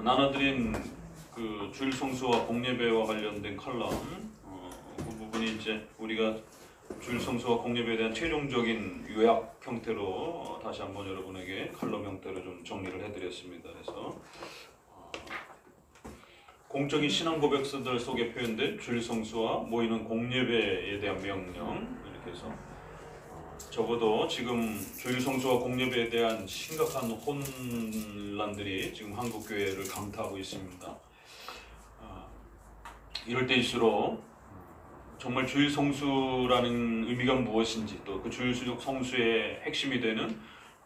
나눠드린 그 주일 성수와 공예배와 관련된 칼럼, 그 부분이 이제 우리가 주일 성수와 공예배에 대한 최종적인 요약 형태로 다시 한번 여러분에게 칼럼 형태로 좀 정리를 해드렸습니다. 그래서 공적인 신앙 고백서들 속에 표현된 주일 성수와 모이는 공예배에 대한 명령, 이렇게 해서 적어도 지금 주일 성수와 공예배에 대한 심각한 혼란들이 지금 한국 교회를 강타하고 있습니다. 이럴 때일수록 정말 주일 성수라는 의미가 무엇인지, 또 그 주일 성수의 핵심이 되는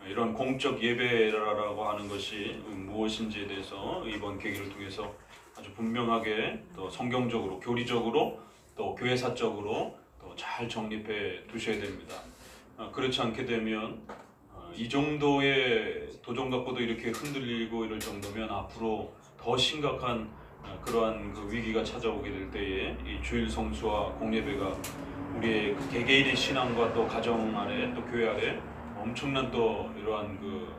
이런 공적 예배라고 하는 것이 무엇인지에 대해서 이번 계기를 통해서 아주 분명하게 또 성경적으로, 교리적으로, 또 교회사적으로 또 잘 정립해 두셔야 됩니다. 그렇지 않게 되면 이 정도의 도전 갖고도 이렇게 흔들리고 이럴 정도면 앞으로 더 심각한 그러한 그 위기가 찾아오게 될 때에 이 주일 성수와 공예배가 우리의 그 개개인의 신앙과 또 가정 안에 또 교회 안에 엄청난 또 이러한 그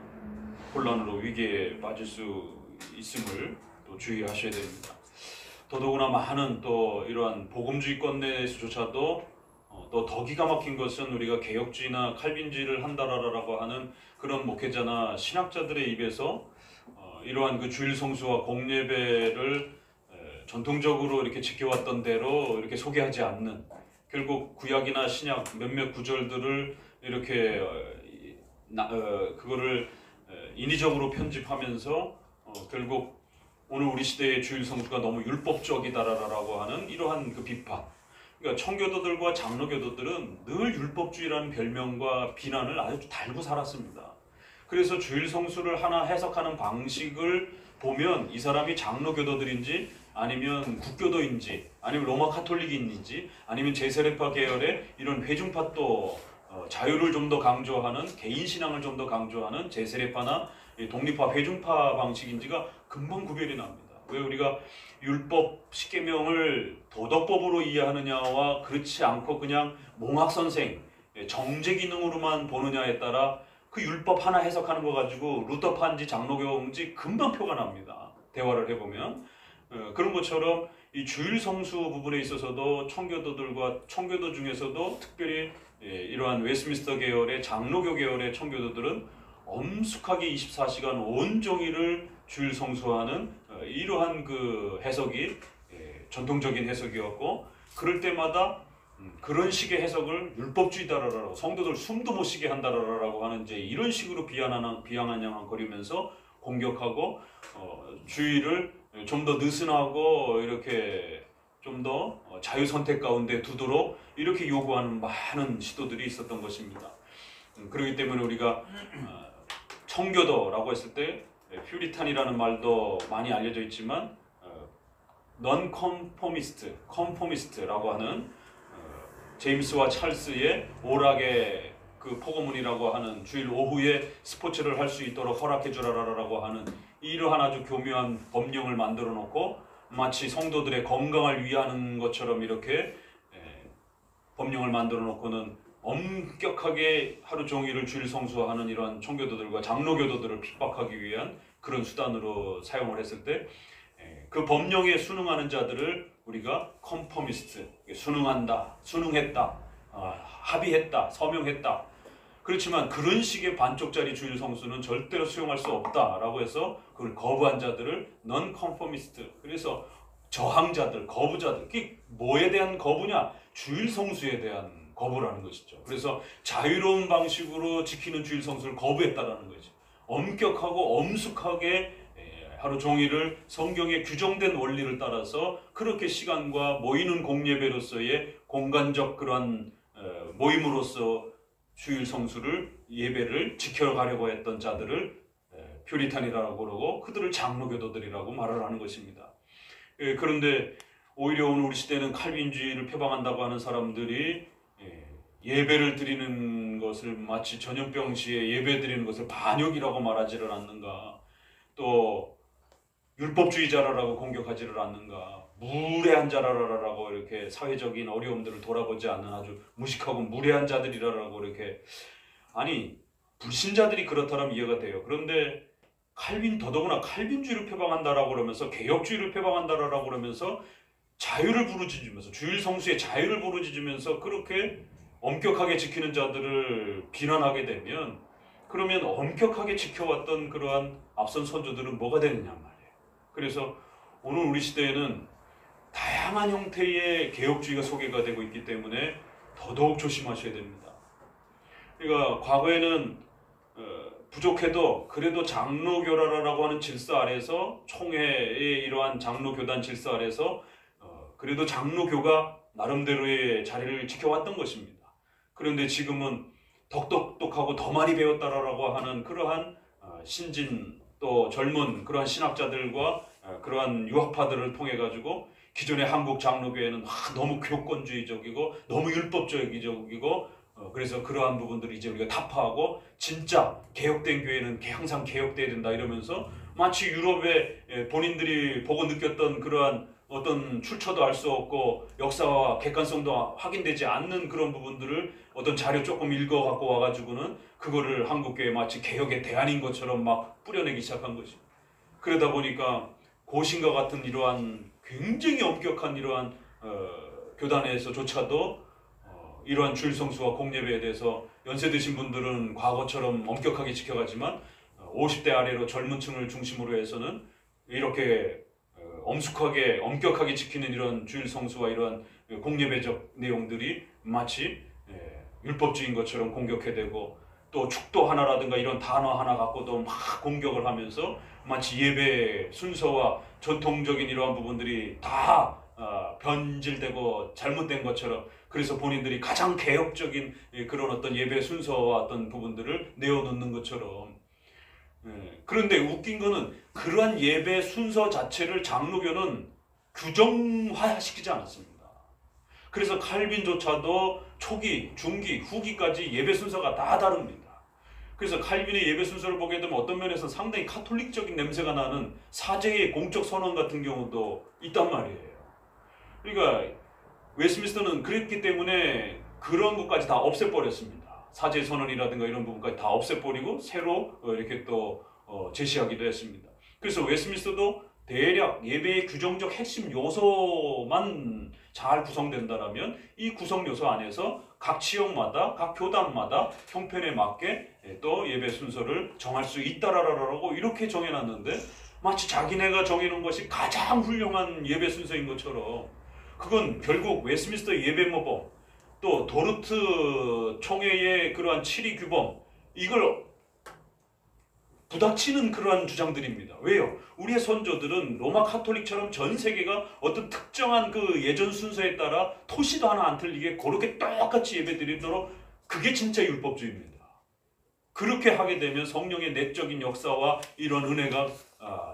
혼란으로 위기에 빠질 수 있음을 또 주의하셔야 됩니다. 더더구나 많은 또 이러한 복음주의권 내에서조차도 또 더 기가 막힌 것은 우리가 개혁주의나 칼빈주의를 한다라고 하는 그런 목회자나 신학자들의 입에서 이러한 그 주일 성수와 공예배를 전통적으로 이렇게 지켜왔던 대로 이렇게 소개하지 않는, 결국 구약이나 신약 몇몇 구절들을 이렇게 그거를 인위적으로 편집하면서 결국 오늘 우리 시대의 주일 성수가 너무 율법적이다라고 하는 이러한 그 비판. 그러니까 청교도들과 장로교도들은 늘 율법주의라는 별명과 비난을 아주 달고 살았습니다. 그래서 주일 성수를 하나 해석하는 방식을 보면 이 사람이 장로교도들인지 아니면 국교도인지 아니면 로마 카톨릭인지 아니면 제세례파 계열의 이런 회중파 또 자유를 좀 더 강조하는, 개인 신앙을 좀 더 강조하는 제세례파나 독립파 회중파 방식인지가 금방 구별이 납니다. 왜 우리가 율법 십계명을 도덕법으로 이해하느냐와 그렇지 않고 그냥 몽학선생, 정제 기능으로만 보느냐에 따라 그 율법 하나 해석하는 거 가지고 루터파인지 장로교인지 금방 표가 납니다. 대화를 해보면. 그런 것처럼 이 주일 성수 부분에 있어서도 청교도 중에서도 특별히 이러한 웨스트민스터 계열의 장로교 계열의 청교도들은 엄숙하게 24시간 온종일을 주일 성수하는 이러한 그 해석이 전통적인 해석이었고, 그럴 때마다 그런 식의 해석을 율법주의다라고, 성도들 숨도 못 쉬게 한다라고 하는 이제 이런 식으로 비아냥거리면서 공격하고 주의를 좀 더 느슨하고 이렇게 좀 더 자유 선택 가운데 두도록 이렇게 요구하는 많은 시도들이 있었던 것입니다. 그렇기 때문에 우리가 청교도라고 했을 때 퓨리탄이라는 말도 많이 알려져 있지만 컨포미스트라고 하는 제임스와 찰스의 오락의 그 포고문이라고 하는 주일 오후에 스포츠를 할 수 있도록 허락해 주라라고 하는 이러한 아주 교묘한 법령을 만들어 놓고 마치 성도들의 건강을 위하는 것처럼 이렇게 법령을 만들어 놓고는 엄격하게 하루 종일을 주일 성수하는 이러한 청교도들과 장로교도들을 핍박하기 위한 그런 수단으로 사용을 했을 때 그 법령에 순응하는 자들을 우리가 컨포미스트, 순응했다, 합의했다, 서명했다. 그렇지만 그런 식의 반쪽짜리 주일 성수는 절대로 수용할 수 없다라고 해서 그걸 거부한 자들을 넌 컨포미스트, 그래서 저항자들, 거부자들. 그게 뭐에 대한 거부냐? 주일 성수에 대한 거부라는 것이죠. 그래서 자유로운 방식으로 지키는 주일 성수를 거부했다라는 거죠. 엄격하고 엄숙하게 하루 종일을 성경에 규정된 원리를 따라서 그렇게 시간과 모이는 공예배로서의 공간적 그러한 모임으로서 주일 성수를, 예배를 지켜가려고 했던 자들을 퓨리탄이라고 그러고 그들을 장로교도들이라고 말을 하는 것입니다. 그런데 오히려 오늘 우리 시대는 칼빈주의를 표방한다고 하는 사람들이 예배를 드리는 것을 마치 전염병 시에 예배 드리는 것을 반역이라고 말하지를 않는가, 또 율법주의자라고 공격하지를 않는가, 무례한 자라라고 이렇게 사회적인 어려움들을 돌아보지 않는 아주 무식하고 무례한 자들이라고 이렇게. 아니, 불신자들이 그렇다면 이해가 돼요. 그런데 더더구나 칼빈주의를 표방한다라고 그러면서 개혁주의를 표방한다라고 그러면서 자유를 부르짖으면서 주일 성수의 자유를 부르짖으면서 그렇게 엄격하게 지키는 자들을 비난하게 되면 그러면 엄격하게 지켜왔던 그러한 앞선 선조들은 뭐가 되느냐 말이에요. 그래서 오늘 우리 시대에는 다양한 형태의 개혁주의가 소개가 되고 있기 때문에 더더욱 조심하셔야 됩니다. 그러니까 과거에는 부족해도 그래도 장로교라라고 하는 질서 아래서 총회의 이러한 장로교단 질서 아래서 그래도 장로교가 나름대로의 자리를 지켜왔던 것입니다. 그런데 지금은 덕똑똑하고 더 많이 배웠다라고 하는 그러한 신진 또 젊은 그러한 신학자들과 그러한 유학파들을 통해 가지고 기존의 한국 장로교회는 너무 교권주의적이고 너무 율법적이고 그래서 그러한 부분들을 이제 우리가 타파하고 진짜 개혁된 교회는 항상 개혁돼야 된다 이러면서 마치 유럽의 본인들이 보고 느꼈던 그러한 어떤 출처도 알 수 없고 역사와 객관성도 확인되지 않는 그런 부분들을 어떤 자료 조금 읽어 갖고 와가지고는 그거를 한국교회 마치 개혁의 대안인 것처럼 막 뿌려내기 시작한 거지. 그러다 보니까 고신과 같은 이러한 굉장히 엄격한 이러한 교단에서조차도 이러한 주일 성수와 공예배에 대해서 연세 드신 분들은 과거처럼 엄격하게 지켜가지만 50대 아래로 젊은 층을 중심으로 해서는 이렇게 엄격하게 지키는 이런 주일 성수와 이러한 공예배적 내용들이 마치 율법주의인 것처럼 공격해대고 또 축도 하나라든가 이런 단어 하나 갖고도 막 공격을 하면서 마치 예배 순서와 전통적인 이러한 부분들이 다 변질되고 잘못된 것처럼 그래서 본인들이 가장 개혁적인 그런 어떤 예배 순서와 어떤 부분들을 내어놓는 것처럼 그런데 웃긴 거는 그러한 예배 순서 자체를 장로교는 규정화시키지 않았습니다. 그래서 칼빈조차도 초기, 중기, 후기까지 예배 순서가 다 다릅니다. 그래서 칼빈의 예배 순서를 보게 되면 어떤 면에서 상당히 카톨릭적인 냄새가 나는 사제의 공적 선언 같은 경우도 있단 말이에요. 그러니까 웨스트민스터는 그랬기 때문에 그런 것까지 다 없애버렸습니다. 사제 선언이라든가 이런 부분까지 다 없애버리고 새로 이렇게 또 제시하기도 했습니다. 그래서 웨스트민스터도 대략 예배의 규정적 핵심 요소만 잘 구성된다라면 이 구성 요소 안에서 각 지역마다 각 교단마다 형편에 맞게 또 예배 순서를 정할 수 있다라고 이렇게 정해놨는데 마치 자기네가 정해놓은 것이 가장 훌륭한 예배 순서인 것처럼 그건 결국 웨스트민스터 예배 모범 또 도르트 총회의 그러한 7위 규범 이걸 부닥치는 그러한 주장들입니다. 왜요? 우리의 선조들은 로마 카톨릭처럼 전 세계가 어떤 특정한 그 예전 순서에 따라 토시도 하나 안 틀리게 그렇게 똑같이 예배드리도록 그게 진짜 율법주의입니다. 그렇게 하게 되면 성령의 내적인 역사와 이런 은혜가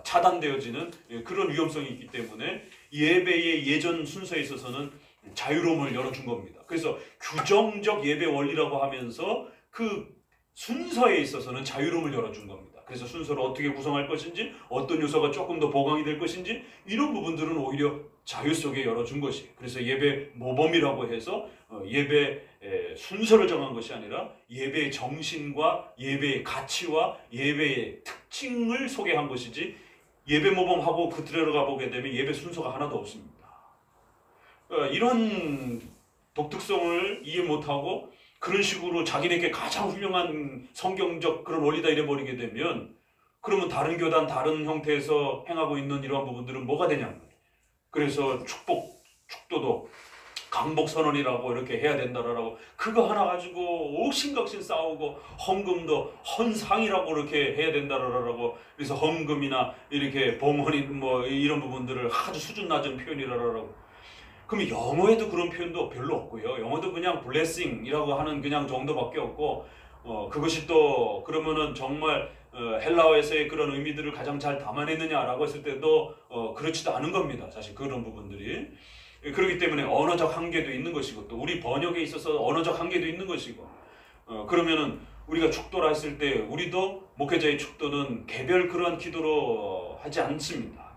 차단되어지는 그런 위험성이 있기 때문에 예배의 예전 순서에 있어서는 자유로움을 열어준 겁니다. 그래서 규정적 예배 원리라고 하면서 그 순서에 있어서는 자유로움을 열어준 겁니다. 그래서 순서를 어떻게 구성할 것인지 어떤 요소가 조금 더 보강이 될 것인지 이런 부분들은 오히려 자유 속에 열어준 것이 그래서 예배 모범이라고 해서 예배 순서를 정한 것이 아니라 예배의 정신과 예배의 가치와 예배의 특징을 소개한 것이지 예배 모범하고 그 들어가 보게 되면 예배 순서가 하나도 없습니다. 이런 독특성을 이해 못하고 그런 식으로 자기네께 가장 훌륭한 성경적 그런 원리다 이래버리게 되면 그러면 다른 교단 다른 형태에서 행하고 있는 이러한 부분들은 뭐가 되냐는 거예요. 그래서 축도도 강복선언이라고 이렇게 해야 된다라고 그거 하나 가지고 옥신각신 싸우고 헌금도 헌상이라고 이렇게 해야 된다라고 그래서 헌금이나 이렇게 봉헌인 뭐 이런 부분들을 아주 수준 낮은 표현이라고 그럼 영어에도 그런 표현도 별로 없고요. 영어도 그냥 blessing이라고 하는 그냥 정도밖에 없고 그것이 또 그러면은 정말 헬라어에서의 그런 의미들을 가장 잘 담아냈느냐라고 했을 때도 그렇지도 않은 겁니다. 사실 그런 부분들이. 그렇기 때문에 언어적 한계도 있는 것이고 또 우리 번역에 있어서 언어적 한계도 있는 것이고 그러면은 우리가 축도라 했을 때 우리도 목회자의 축도는 개별 그러한 기도로 하지 않습니다.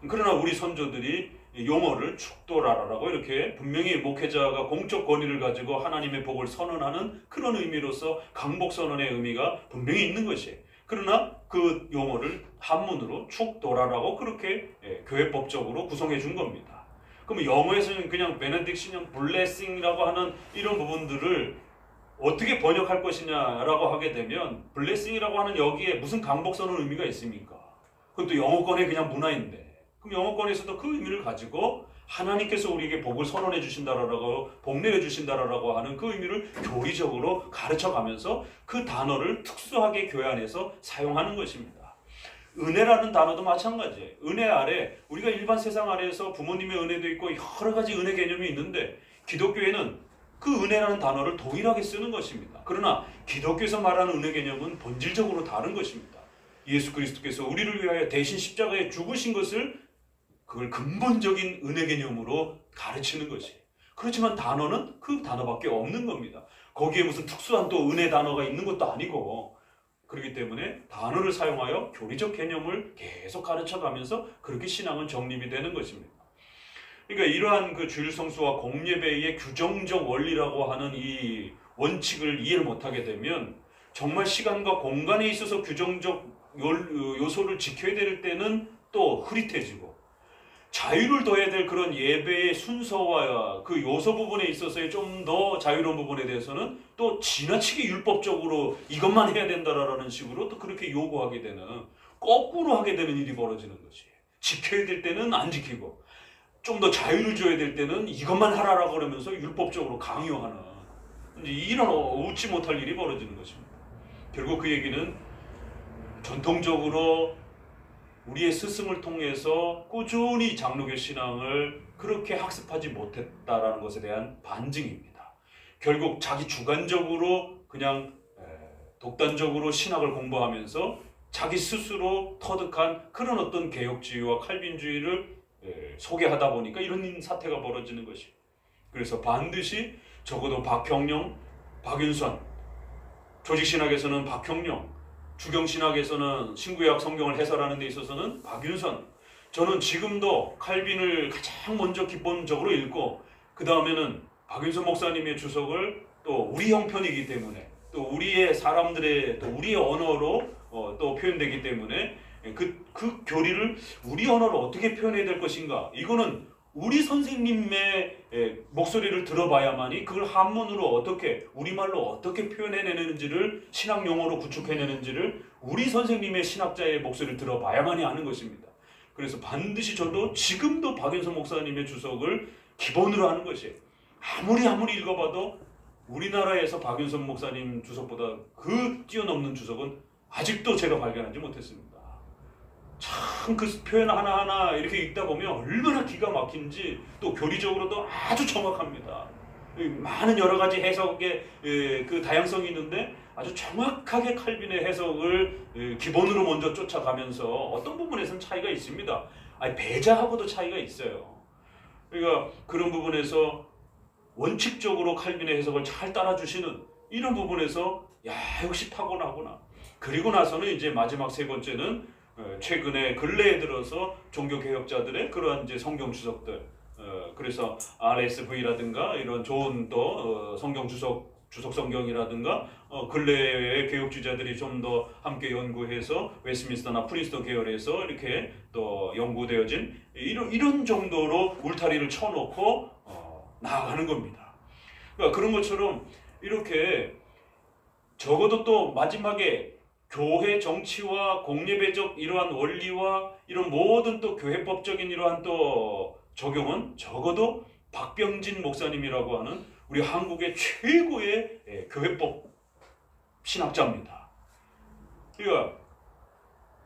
그러나 우리 선조들이 용어를 축도라라고 이렇게 분명히 목회자가 공적 권위를 가지고 하나님의 복을 선언하는 그런 의미로서 강복선언의 의미가 분명히 있는 것이에요. 그러나 그 용어를 한문으로 축도라라고 그렇게 교회법적으로 구성해 준 겁니다. 그러면 영어에서는 그냥 베네딕션 블레싱이라고 하는 이런 부분들을 어떻게 번역할 것이냐라고 하게 되면 블레싱이라고 하는 여기에 무슨 강복선언 의미가 있습니까? 그것도 영어권의 그냥 문화인데 그럼 영어권에서도 그 의미를 가지고 하나님께서 우리에게 복을 선언해 주신다라고 복 내려 주신다라고 하는 그 의미를 교리적으로 가르쳐가면서 그 단어를 특수하게 교회 안에서 사용하는 것입니다. 은혜라는 단어도 마찬가지예요. 은혜 아래 우리가 일반 세상 아래에서 부모님의 은혜도 있고 여러 가지 은혜 개념이 있는데 기독교에는 그 은혜라는 단어를 동일하게 쓰는 것입니다. 그러나 기독교에서 말하는 은혜 개념은 본질적으로 다른 것입니다. 예수 그리스도께서 우리를 위하여 대신 십자가에 죽으신 것을 그걸 근본적인 은혜 개념으로 가르치는 것이에요. 그렇지만 단어는 그 단어밖에 없는 겁니다. 거기에 무슨 특수한 또 은혜 단어가 있는 것도 아니고 그렇기 때문에 단어를 사용하여 교리적 개념을 계속 가르쳐가면서 그렇게 신앙은 정립이 되는 것입니다. 그러니까 이러한 그 주일 성수와 공예배의 규정적 원리라고 하는 이 원칙을 이해를 못하게 되면 정말 시간과 공간에 있어서 규정적 요소를 지켜야 될 때는 또 흐릿해지고 자유를 둬야 될 그런 예배의 순서와 그 요소 부분에 있어서의 좀 더 자유로운 부분에 대해서는 또 지나치게 율법적으로 이것만 해야 된다라는 식으로 또 그렇게 요구하게 되는 거꾸로 하게 되는 일이 벌어지는 것이 지켜야 될 때는 안 지키고 좀 더 자유를 줘야 될 때는 이것만 하라라고 그러면서 율법적으로 강요하는 이런 웃지 못할 일이 벌어지는 것입니다. 결국 그 얘기는 전통적으로 우리의 스승을 통해서 꾸준히 장로교 신앙을 그렇게 학습하지 못했다라는 것에 대한 반증입니다. 결국 자기 주관적으로 그냥 독단적으로 신학을 공부하면서 자기 스스로 터득한 그런 어떤 개혁주의와 칼빈주의를 소개하다 보니까 이런 사태가 벌어지는 것이에요. 그래서 반드시 적어도 박형룡, 박윤선, 조직신학에서는 박형룡, 주경신학에서는 신구약 성경을 해설하는 데 있어서는 박윤선, 저는 지금도 칼빈을 가장 먼저 기본적으로 읽고 그 다음에는 박윤선 목사님의 주석을 또 우리 형편이기 때문에 또 우리의 사람들의 또 우리의 언어로 또 표현되기 때문에 그 교리를 우리 언어로 어떻게 표현해야 될 것인가, 이거는 우리 선생님의 목소리를 들어봐야만이 그걸 한문으로 어떻게 우리말로 어떻게 표현해내는지를 신학 용어로 구축해내는지를 우리 선생님의 신학자의 목소리를 들어봐야만이 아는 것입니다. 그래서 반드시 저도 지금도 박윤선 목사님의 주석을 기본으로 하는 것이에요. 아무리 읽어봐도 우리나라에서 박윤선 목사님 주석보다 그 뛰어넘는 주석은 아직도 제가 발견하지 못했습니다. 참 그 표현 하나하나 이렇게 읽다 보면 얼마나 기가 막힌지 또 교리적으로도 아주 정확합니다. 많은 여러 가지 해석의 그 다양성이 있는데 아주 정확하게 칼빈의 해석을 기본으로 먼저 쫓아가면서 어떤 부분에서는 차이가 있습니다. 아니, 배자하고도 차이가 있어요. 그러니까 그런 부분에서 원칙적으로 칼빈의 해석을 잘 따라주시는 이런 부분에서 야, 역시 타고나구나. 그리고 나서는 이제 마지막 세 번째는 최근에 근래에 들어서 종교개혁자들의 그러한 이제 성경 주석들, 그래서 RSV라든가 이런 좋은 또 성경 주석 성경이라든가 근래의 개혁주의자들이 좀 더 함께 연구해서 웨스트민스터나 프린스턴 계열에서 이렇게 또 연구되어진 이런 정도로 울타리를 쳐놓고 나아가는 겁니다. 그러니까 그런 것처럼 이렇게 적어도 또 마지막에 교회 정치와 공예배적 이러한 원리와 이런 모든 또 교회법적인 이러한 또 적용은 적어도 박병진 목사님이라고 하는 우리 한국의 최고의 교회법 신학자입니다. 그러니까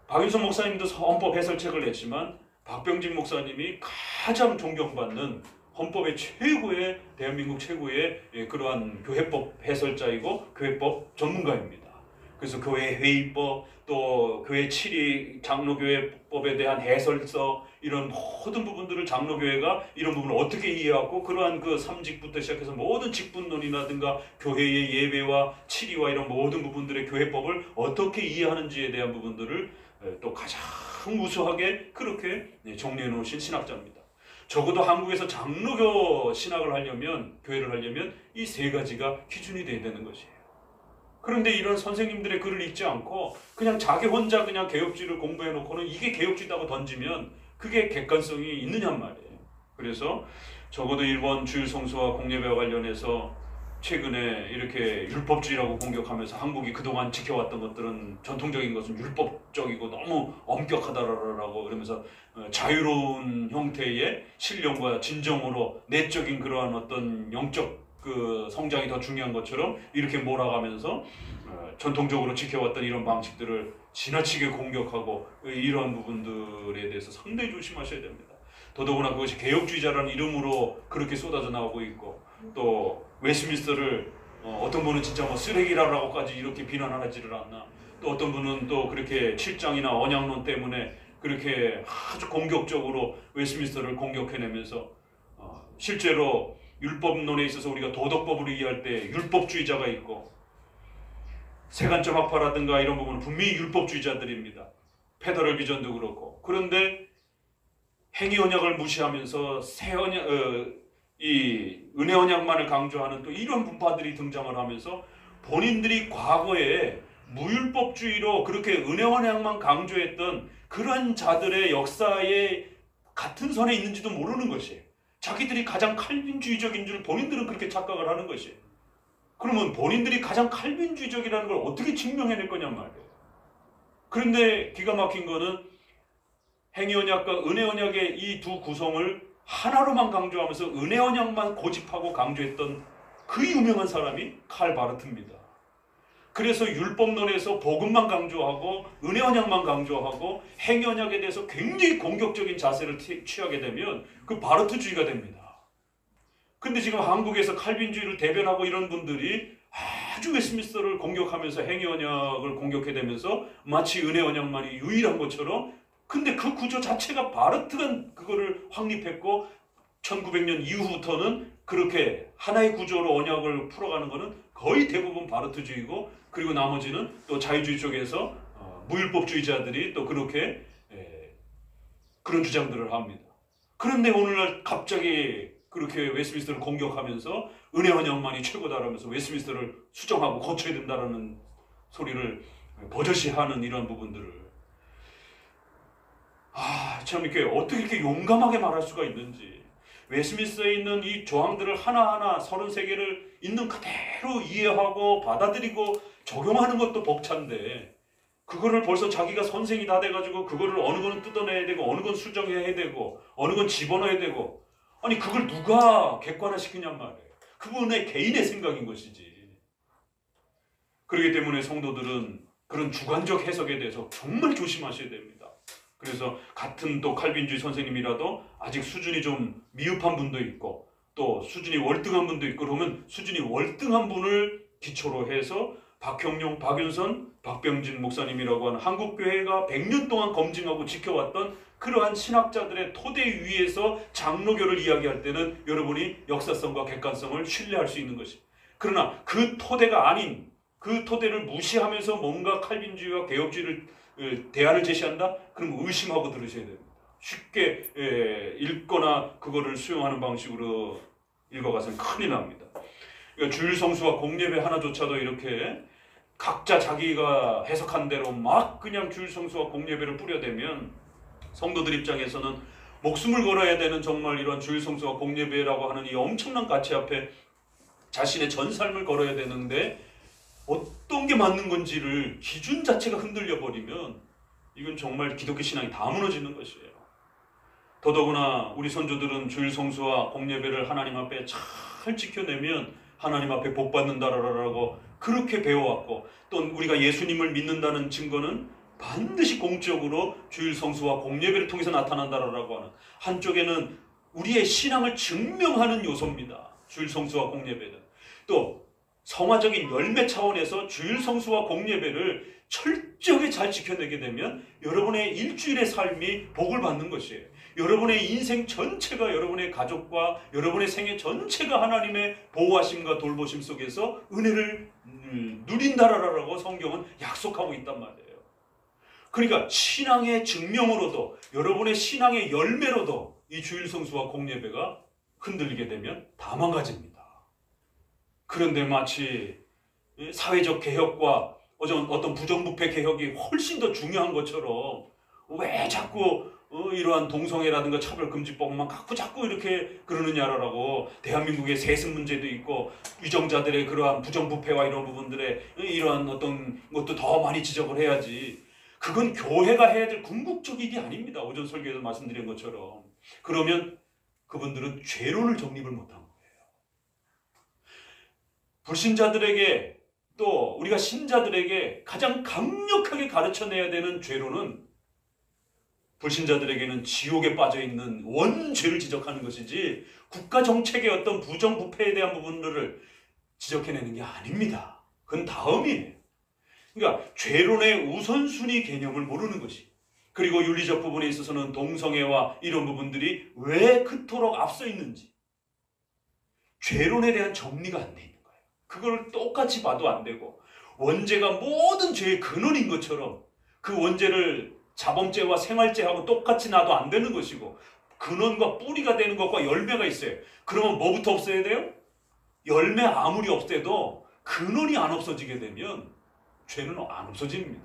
박윤선 목사님도 헌법 해설책을 냈지만 박병진 목사님이 가장 존경받는 헌법의 최고의 대한민국 최고의 그러한 교회법 해설자이고 교회법 전문가입니다. 그래서 교회 회의법, 또 교회 7위 장로교회법에 대한 해설서, 이런 모든 부분들을 장로교회가 이런 부분을 어떻게 이해하고 그러한 그 삼직부터 시작해서 모든 직분론이라든가 교회의 예배와 7위와 이런 모든 부분들의 교회법을 어떻게 이해하는지에 대한 부분들을 또 가장 우수하게 그렇게 정리해 놓으신 신학자입니다. 적어도 한국에서 장로교 신학을 하려면, 교회를 하려면 이 세 가지가 기준이 돼야 되는 것이에요. 그런데 이런 선생님들의 글을 읽지 않고 그냥 자기 혼자 그냥 개혁주의를 공부해 놓고는 이게 개혁주의다고 던지면 그게 객관성이 있느냔 말이에요. 그래서 적어도 일본 주일 성수와 공예배와 관련해서 최근에 이렇게 율법주의라고 공격하면서 한국이 그동안 지켜왔던 것들은 전통적인 것은 율법적이고 너무 엄격하다라고 그러면서 자유로운 형태의 신령과 진정으로 내적인 그러한 어떤 영적 그 성장이 더 중요한 것처럼 이렇게 몰아가면서 전통적으로 지켜왔던 이런 방식들을 지나치게 공격하고 이러한 부분들에 대해서 상당히 조심하셔야 됩니다. 더더구나 그것이 개혁주의자라는 이름으로 그렇게 쏟아져 나오고 있고 또 웨스트민스터를 어떤 분은 진짜 뭐 쓰레기라고까지 이렇게 비난하지를 않나, 또 어떤 분은 또 그렇게 7장이나 언약론 때문에 그렇게 아주 공격적으로 웨스트민스터를 공격해내면서 실제로 율법론에 있어서 우리가 도덕법으로 이해할 때 율법주의자가 있고 세간점 학파라든가 이런 부분은 분명히 율법주의자들입니다. 페더럴 비전도 그렇고. 그런데 행위 언약을 무시하면서 이 은혜 언약만을 강조하는 또 이런 분파들이 등장을 하면서 본인들이 과거에 무율법주의로 그렇게 은혜 언약만 강조했던 그런 자들의 역사에 같은 선에 있는지도 모르는 것이에요. 자기들이 가장 칼빈주의적인 줄 본인들은 그렇게 착각을 하는 것이에요. 그러면 본인들이 가장 칼빈주의적이라는 걸 어떻게 증명해낼 거냔 말이에요. 그런데 기가 막힌 거는 행위 언약과 은혜 언약의 이 두 구성을 하나로만 강조하면서 은혜 언약만 고집하고 강조했던 그 유명한 사람이 칼 바르트입니다. 그래서 율법론에서 복음만 강조하고 은혜 언약만 강조하고 행위 언약에 대해서 굉장히 공격적인 자세를 취하게 되면 그 바르트주의가 됩니다. 근데 지금 한국에서 칼빈주의를 대변하고 이런 분들이 아주 웨스트민스터를 공격하면서 행위 언약을 공격해대면서 마치 은혜 언약만이 유일한 것처럼, 근데 그 구조 자체가 바르트가 그거를 확립했고 1900년 이후부터는 그렇게 하나의 구조로 언약을 풀어가는 것은 거의 대부분 바르트주의고, 그리고 나머지는 또 자유주의 쪽에서 무율법주의자들이 또 그렇게 그런 주장들을 합니다. 그런데 오늘날 갑자기 그렇게 웨스트민스터를 공격하면서 은혜 언약만이 최고다라면서 웨스트민스터를 수정하고 고쳐야 된다라는 소리를 버젓이하는 이런 부분들을 참 이렇게 어떻게 이렇게 용감하게 말할 수가 있는지, 웨스트민스터에 있는 이 조항들을 하나하나 33개를 있는 그대로 이해하고 받아들이고 적용하는 것도 벅찬데 그거를 벌써 자기가 선생이 다 돼가지고 그거를 어느 건 뜯어내야 되고 어느 건 수정해야 되고 어느 건 집어넣어야 되고, 아니 그걸 누가 객관화시키냔 말이에요. 그분의 개인의 생각인 것이지. 그렇기 때문에 성도들은 그런 주관적 해석에 대해서 정말 조심하셔야 됩니다. 그래서 같은 또 칼빈주의 선생님이라도 아직 수준이 좀 미흡한 분도 있고 또 수준이 월등한 분도 있고, 그러면 수준이 월등한 분을 기초로 해서 박형룡, 박윤선, 박병진 목사님이라고 하는 한국교회가 100년 동안 검증하고 지켜왔던 그러한 신학자들의 토대 위에서 장로교를 이야기할 때는 여러분이 역사성과 객관성을 신뢰할 수 있는 것입니다. 그러나 그 토대가 아닌, 그 토대를 무시하면서 뭔가 칼빈주의와 개혁주의를 대안을 제시한다? 그럼 의심하고 들으셔야 됩니다. 쉽게 읽거나 그거를 수용하는 방식으로 읽어가서는 큰일 납니다. 그러니까 주일 성수와 공예배 하나조차도 이렇게 각자 자기가 해석한 대로 막 그냥 주일 성수와 공예배를 뿌려대면 성도들 입장에서는 목숨을 걸어야 되는 정말 이런 주일 성수와 공예배라고 하는 이 엄청난 가치 앞에 자신의 전 삶을 걸어야 되는데 어떤 게 맞는 건지를 기준 자체가 흔들려 버리면 이건 정말 기독교 신앙이 다 무너지는 것이에요. 더더구나 우리 선조들은 주일 성수와 공예배를 하나님 앞에 잘 지켜내면 하나님 앞에 복 받는다라고 그렇게 배워왔고, 또 우리가 예수님을 믿는다는 증거는 반드시 공적으로 주일 성수와 공예배를 통해서 나타난다라고 하는, 한쪽에는 우리의 신앙을 증명하는 요소입니다. 주일 성수와 공예배는. 또 성화적인 열매 차원에서 주일 성수와 공예배를 철저하게 잘 지켜내게 되면 여러분의 일주일의 삶이 복을 받는 것이에요. 여러분의 인생 전체가, 여러분의 가족과 여러분의 생애 전체가 하나님의 보호하심과 돌보심 속에서 은혜를 누린다라고 성경은 약속하고 있단 말이에요. 그러니까 신앙의 증명으로도, 여러분의 신앙의 열매로도 이 주일 성수와 공예배가 흔들리게 되면 다 망가집니다. 그런데 마치 사회적 개혁과 어떤 부정부패 개혁이 훨씬 더 중요한 것처럼 왜 자꾸 이러한 동성애라든가 차별금지법만 갖고 자꾸 이렇게 그러느냐라고. 대한민국의 세습 문제도 있고 유정자들의 그러한 부정부패와 이런 부분들에 이러한 어떤 것도 더 많이 지적을 해야지. 그건 교회가 해야 될 궁극적인 아닙니다. 오전 설교에서 말씀드린 것처럼. 그러면 그분들은 죄론을 정립을 못한 거예요. 불신자들에게 또 우리가 신자들에게 가장 강력하게 가르쳐내야 되는 죄론은 불신자들에게는 지옥에 빠져있는 원죄를 지적하는 것이지 국가 정책의 어떤 부정부패에 대한 부분들을 지적해내는 게 아닙니다. 그건 다음이에요. 그러니까 죄론의 우선순위 개념을 모르는 것이, 그리고 윤리적 부분에 있어서는 동성애와 이런 부분들이 왜 그토록 앞서 있는지 죄론에 대한 정리가 안 돼 있는 거예요. 그걸 똑같이 봐도 안 되고 원죄가 모든 죄의 근원인 것처럼 그 원죄를 자범죄와 생활죄하고 똑같이 놔도 안 되는 것이고 근원과 뿌리가 되는 것과 열매가 있어요. 그러면 뭐부터 없어야 돼요? 열매 아무리 없애도 근원이 안 없어지게 되면 죄는 안 없어집니다.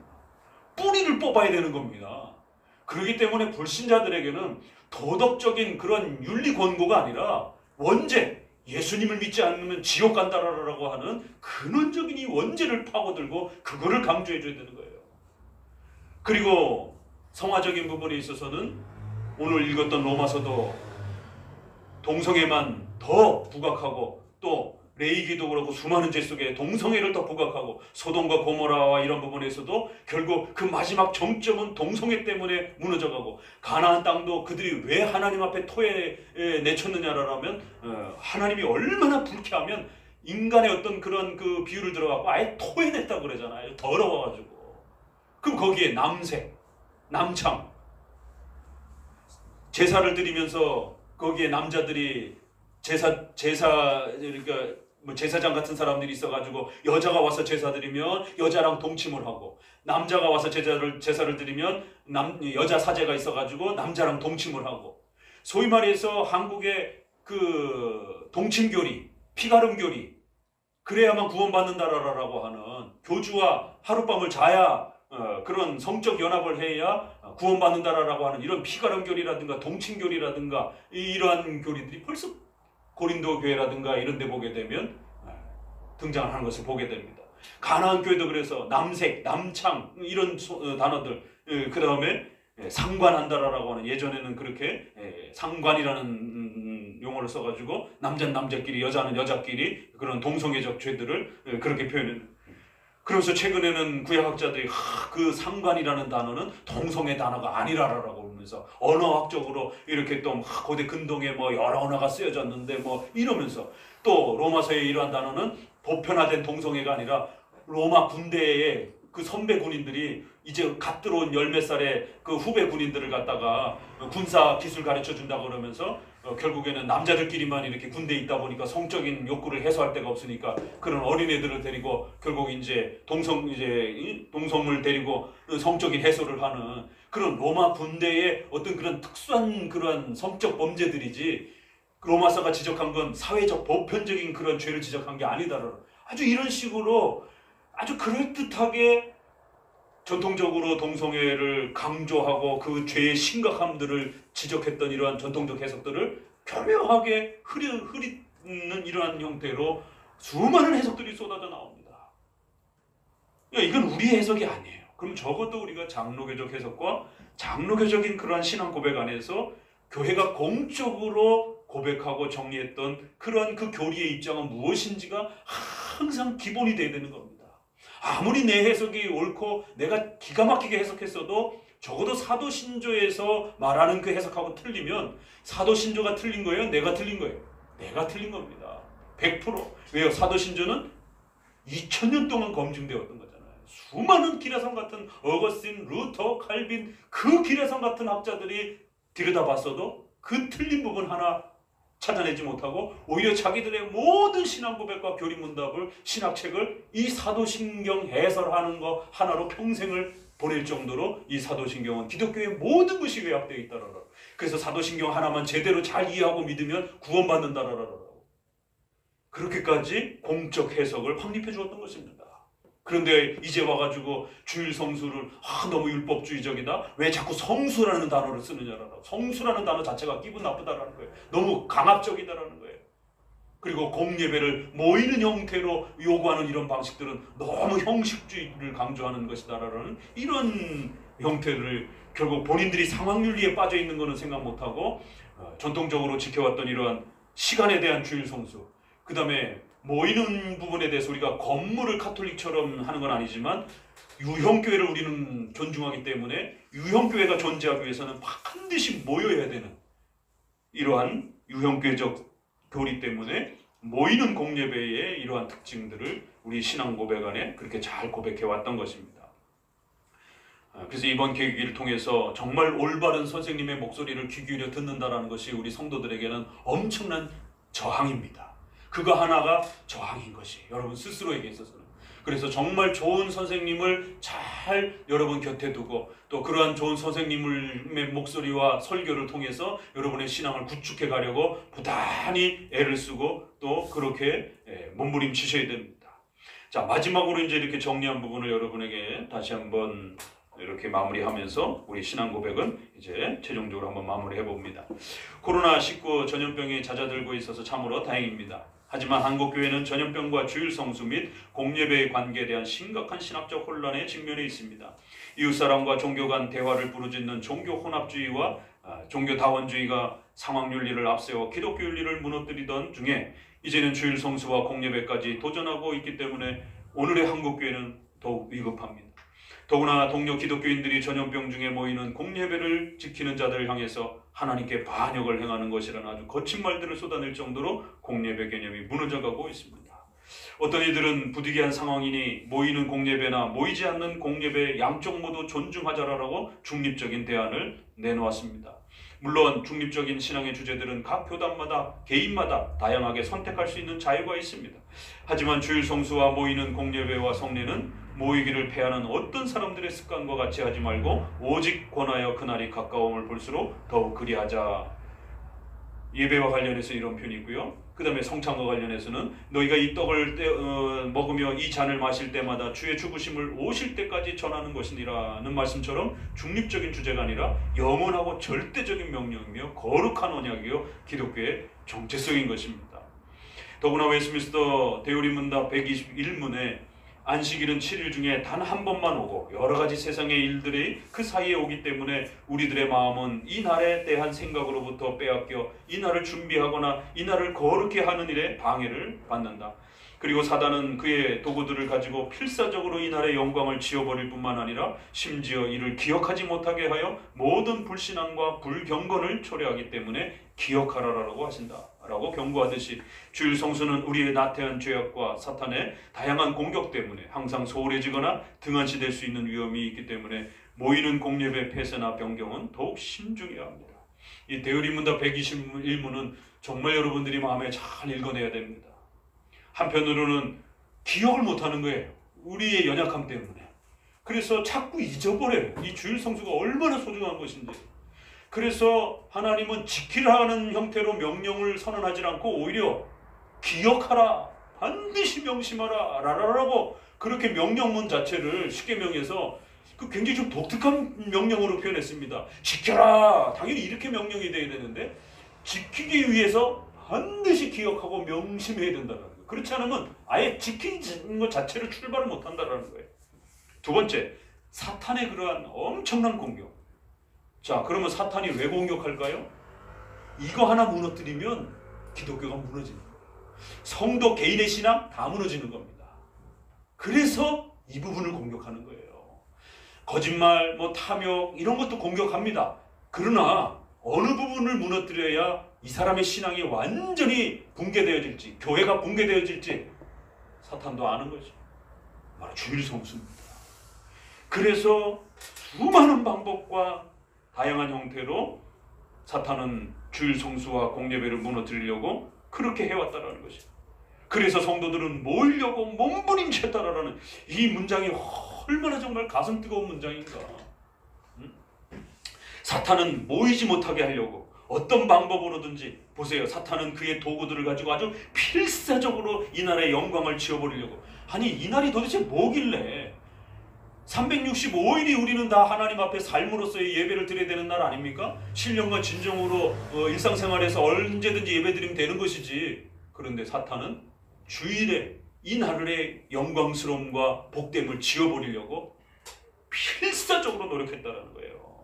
뿌리를 뽑아야 되는 겁니다. 그렇기 때문에 불신자들에게는 도덕적인 그런 윤리 권고가 아니라 원죄, 예수님을 믿지 않으면 지옥 간다라고 하는 근원적인 이 원죄를 파고들고 그거를 강조해 줘야 되는 거예요. 그리고 성화적인 부분에 있어서는 오늘 읽었던 로마서도 동성애만 더 부각하고 또 레이기도 그렇고 수많은 죄 속에 동성애를 더 부각하고 소돔과 고모라와 이런 부분에서도 결국 그 마지막 정점은 동성애 때문에 무너져가고 가나안 땅도 그들이 왜 하나님 앞에 토해 내쳤느냐라면 하나님이 얼마나 불쾌하면 인간의 어떤 그런 그 비유를 들어갖고 아예 토해냈다고 그러잖아요. 더러워가지고. 그럼 거기에 남색, 남창, 제사를 드리면서 거기에 남자들이 그러니까 뭐 제사장 같은 사람들이 있어가지고 여자가 와서 제사 드리면 여자랑 동침을 하고 남자가 와서 제사를 드리면 여자 사제가 있어가지고 남자랑 동침을 하고 소위 말해서 한국의 그 동침교리, 피가름교리 그래야만 구원받는다라고 하는 교주와 하룻밤을 자야 그런 성적 연합을 해야 구원받는다라고 하는 이런 피가름교리라든가 동침교리라든가 이러한 교리들이 벌써 고린도 교회라든가 이런 데 보게 되면 등장하는 것을 보게 됩니다. 가나안 교회도 그래서 남색, 남창 이런 단어들, 그 다음에 상관한다라고 하는, 예전에는 그렇게 상관이라는 용어를 써가지고 남자는 남자끼리 여자는 여자끼리 그런 동성애적 죄들을 그렇게 표현해요. 그래서 최근에는 구약학자들이 그 상관이라는 단어는 동성애 단어가 아니라라고 하면서 언어학적으로 이렇게 또 고대 근동에 뭐 여러 언어가 쓰여졌는데 뭐 이러면서 또 로마서의 이러한 단어는 보편화된 동성애가 아니라 로마 군대의 그 선배 군인들이 이제 갓 들어온 열 몇 살의 그 후배 군인들을 갖다가 군사 기술 가르쳐 준다고 그러면서 결국에는 남자들끼리만 이렇게 군대에 있다 보니까 성적인 욕구를 해소할 데가 없으니까 그런 어린애들을 데리고 결국 이제 동성을 데리고 성적인 해소를 하는 그런 로마 군대의 어떤 그런 특수한 그런 성적 범죄들이지, 로마서가 지적한 건 사회적 보편적인 그런 죄를 지적한 게 아니다라는, 아주 이런 식으로 아주 그럴듯하게 전통적으로 동성애를 강조하고 그 죄의 심각함들을 지적했던 이러한 전통적 해석들을 교묘하게 흐리는 이러한 형태로 수많은 해석들이 쏟아져 나옵니다. 이건 우리의 해석이 아니에요. 그럼 적어도 우리가 장로교적 해석과 장로교적인 그러한 신앙 고백 안에서 교회가 공적으로 고백하고 정리했던 그러한 그 교리의 입장은 무엇인지가 항상 기본이 돼야 되는 겁니다. 아무리 내 해석이 옳고 내가 기가 막히게 해석했어도 적어도 사도신조에서 말하는 그 해석하고 틀리면 사도신조가 틀린 거예요? 내가 틀린 거예요? 내가 틀린 겁니다. 100%. 왜요? 사도신조는 2000년 동안 검증되었던 거잖아요. 수많은 기라성 같은 어거스틴, 루터, 칼빈 그 기라성 같은 학자들이 들여다봤어도 그 틀린 부분 하나 찾아내지 못하고 오히려 자기들의 모든 신앙 고백과 교리 문답을, 신학책을 이 사도신경 해설하는 거 하나로 평생을 보낼 정도로 이 사도신경은 기독교의 모든 것이 요약되어 있다라라. 그래서 사도신경 하나만 제대로 잘 이해하고 믿으면 구원받는다라라. 그렇게까지 공적 해석을 확립해 주었던 것입니다. 그런데 이제 와가지고 주일 성수를 너무 율법주의적이다. 왜 자꾸 성수라는 단어를 쓰느냐라고. 성수라는 단어 자체가 기분 나쁘다라는 거예요. 너무 강압적이다라는 거예요. 그리고 공예배를 모이는 형태로 요구하는 이런 방식들은 너무 형식주의를 강조하는 것이다라는 이런 형태를 결국 본인들이 상황윤리에 빠져 있는 것은 생각 못하고 전통적으로 지켜왔던 이러한 시간에 대한 주일 성수, 그 다음에 모이는 부분에 대해서 우리가 건물을 카톨릭처럼 하는 건 아니지만 유형교회를 우리는 존중하기 때문에 유형교회가 존재하기 위해서는 반드시 모여야 되는 이러한 유형교회적 교리 때문에 모이는 공예배의 이러한 특징들을 우리 신앙 고백 안에 그렇게 잘 고백해 왔던 것입니다. 그래서 이번 계기를 통해서 정말 올바른 선생님의 목소리를 귀 기울여 듣는다는 것이 우리 성도들에게는 엄청난 저항입니다. 그거 하나가 저항인 것이 여러분 스스로에게 있어서는. 그래서 정말 좋은 선생님을 잘 여러분 곁에 두고 또 그러한 좋은 선생님의 목소리와 설교를 통해서 여러분의 신앙을 구축해 가려고 부단히 애를 쓰고 또 그렇게 몸부림치셔야 됩니다. 자, 마지막으로 이제 이렇게 정리한 부분을 여러분에게 다시 한번 이렇게 마무리하면서 우리 신앙 고백은 이제 최종적으로 한번 마무리해 봅니다. 코로나19 전염병이 잦아들고 있어서 참으로 다행입니다. 하지만 한국교회는 전염병과 주일 성수 및 공예배의 관계에 대한 심각한 신학적 혼란에 직면해 있습니다. 이웃사람과 종교 간 대화를 부르짖는 종교 혼합주의와 종교 다원주의가 상황윤리를 앞세워 기독교 윤리를 무너뜨리던 중에 이제는 주일 성수와 공예배까지 도전하고 있기 때문에 오늘의 한국교회는 더욱 위급합니다. 더구나 동료 기독교인들이 전염병 중에 모이는 공예배를 지키는 자들을 향해서 하나님께 반역을 행하는 것이라는 아주 거친 말들을 쏟아낼 정도로 공예배 개념이 무너져가고 있습니다. 어떤 이들은 부득이한 상황이니 모이는 공예배나 모이지 않는 공예배 양쪽 모두 존중하자라고 중립적인 대안을 내놓았습니다. 물론 중립적인 신앙의 주제들은 각 교단마다 개인마다 다양하게 선택할 수 있는 자유가 있습니다. 하지만 주일 성수와 모이는 공예배와 성례는 모이기를 패하는 어떤 사람들의 습관과 같이 하지 말고 오직 권하여 그날이 가까움을 볼수록 더욱 그리하자. 예배와 관련해서 이런 표현이 있고요. 그 다음에 성찬과 관련해서는 너희가 이 떡을 먹으며 이 잔을 마실 때마다 주의 죽으심을 오실 때까지 전하는 것이니라는 말씀처럼 중립적인 주제가 아니라 영원하고 절대적인 명령이며 거룩한 언약이요 기독교의 정체성인 것입니다. 더구나 웨스트민스터 대우리문답 121문에 안식일은 7일 중에 단 한 번만 오고 여러 가지 세상의 일들이 그 사이에 오기 때문에 우리들의 마음은 이 날에 대한 생각으로부터 빼앗겨 이 날을 준비하거나 이 날을 거룩히 하는 일에 방해를 받는다. 그리고 사단은 그의 도구들을 가지고 필사적으로 이 날의 영광을 지워버릴 뿐만 아니라 심지어 이를 기억하지 못하게 하여 모든 불신앙과 불경건을 초래하기 때문에 기억하라라고 하신다 라고 경고하듯이 주일 성수는 우리의 나태한 죄악과 사탄의 다양한 공격 때문에 항상 소홀해지거나 등한시될 수 있는 위험이 있기 때문에 모이는 공예배 폐쇄나 변경은 더욱 신중해야 합니다. 이 대의문답 121문은 정말 여러분들이 마음에 잘 읽어내야 됩니다. 한편으로는 기억을 못하는 거예요. 우리의 연약함 때문에. 그래서 자꾸 잊어버려요. 이 주일 성수가 얼마나 소중한 것인지. 그래서 하나님은 지키라는 형태로 명령을 선언하지 않고 오히려 기억하라, 반드시 명심하라 라라라고 그렇게 명령문 자체를 십계명에서 굉장히 좀 독특한 명령으로 표현했습니다. 지켜라! 당연히 이렇게 명령이 돼야 되는데 지키기 위해서 반드시 기억하고 명심해야 된다는 거예요. 그렇지 않으면 아예 지키는 것 자체를 출발을 못한다는 거예요. 두 번째, 사탄의 그러한 엄청난 공격. 자, 그러면 사탄이 왜 공격할까요? 이거 하나 무너뜨리면 기독교가 무너지는 거예요. 성도 개인의 신앙 다 무너지는 겁니다. 그래서 이 부분을 공격하는 거예요. 거짓말, 탐욕 이런 것도 공격합니다. 그러나 어느 부분을 무너뜨려야 이 사람의 신앙이 완전히 붕괴되어질지, 교회가 붕괴되어질지 사탄도 아는 거죠. 바로 주일 성수입니다. 그래서 수많은 방법과 다양한 형태로 사탄은 주일 성수와 공예배를 무너뜨리려고 그렇게 해왔다는 것이죠. 그래서 성도들은 모이려고 몸부림쳤다라는 이 문장이 얼마나 정말 가슴 뜨거운 문장인가. 사탄은 모이지 못하게 하려고 어떤 방법으로든지 보세요. 사탄은 그의 도구들을 가지고 아주 필사적으로 이 나라의 영광을 지워버리려고 아니 이날이 도대체 뭐길래 365일이 우리는 다 하나님 앞에 삶으로서의 예배를 드려야 되는 날 아닙니까? 신령과 진정으로 일상생활에서 언제든지 예배드리면 되는 것이지. 그런데 사탄은 주일에 이 나날의 영광스러움과 복됨을 지워버리려고 필사적으로 노력했다는 거예요.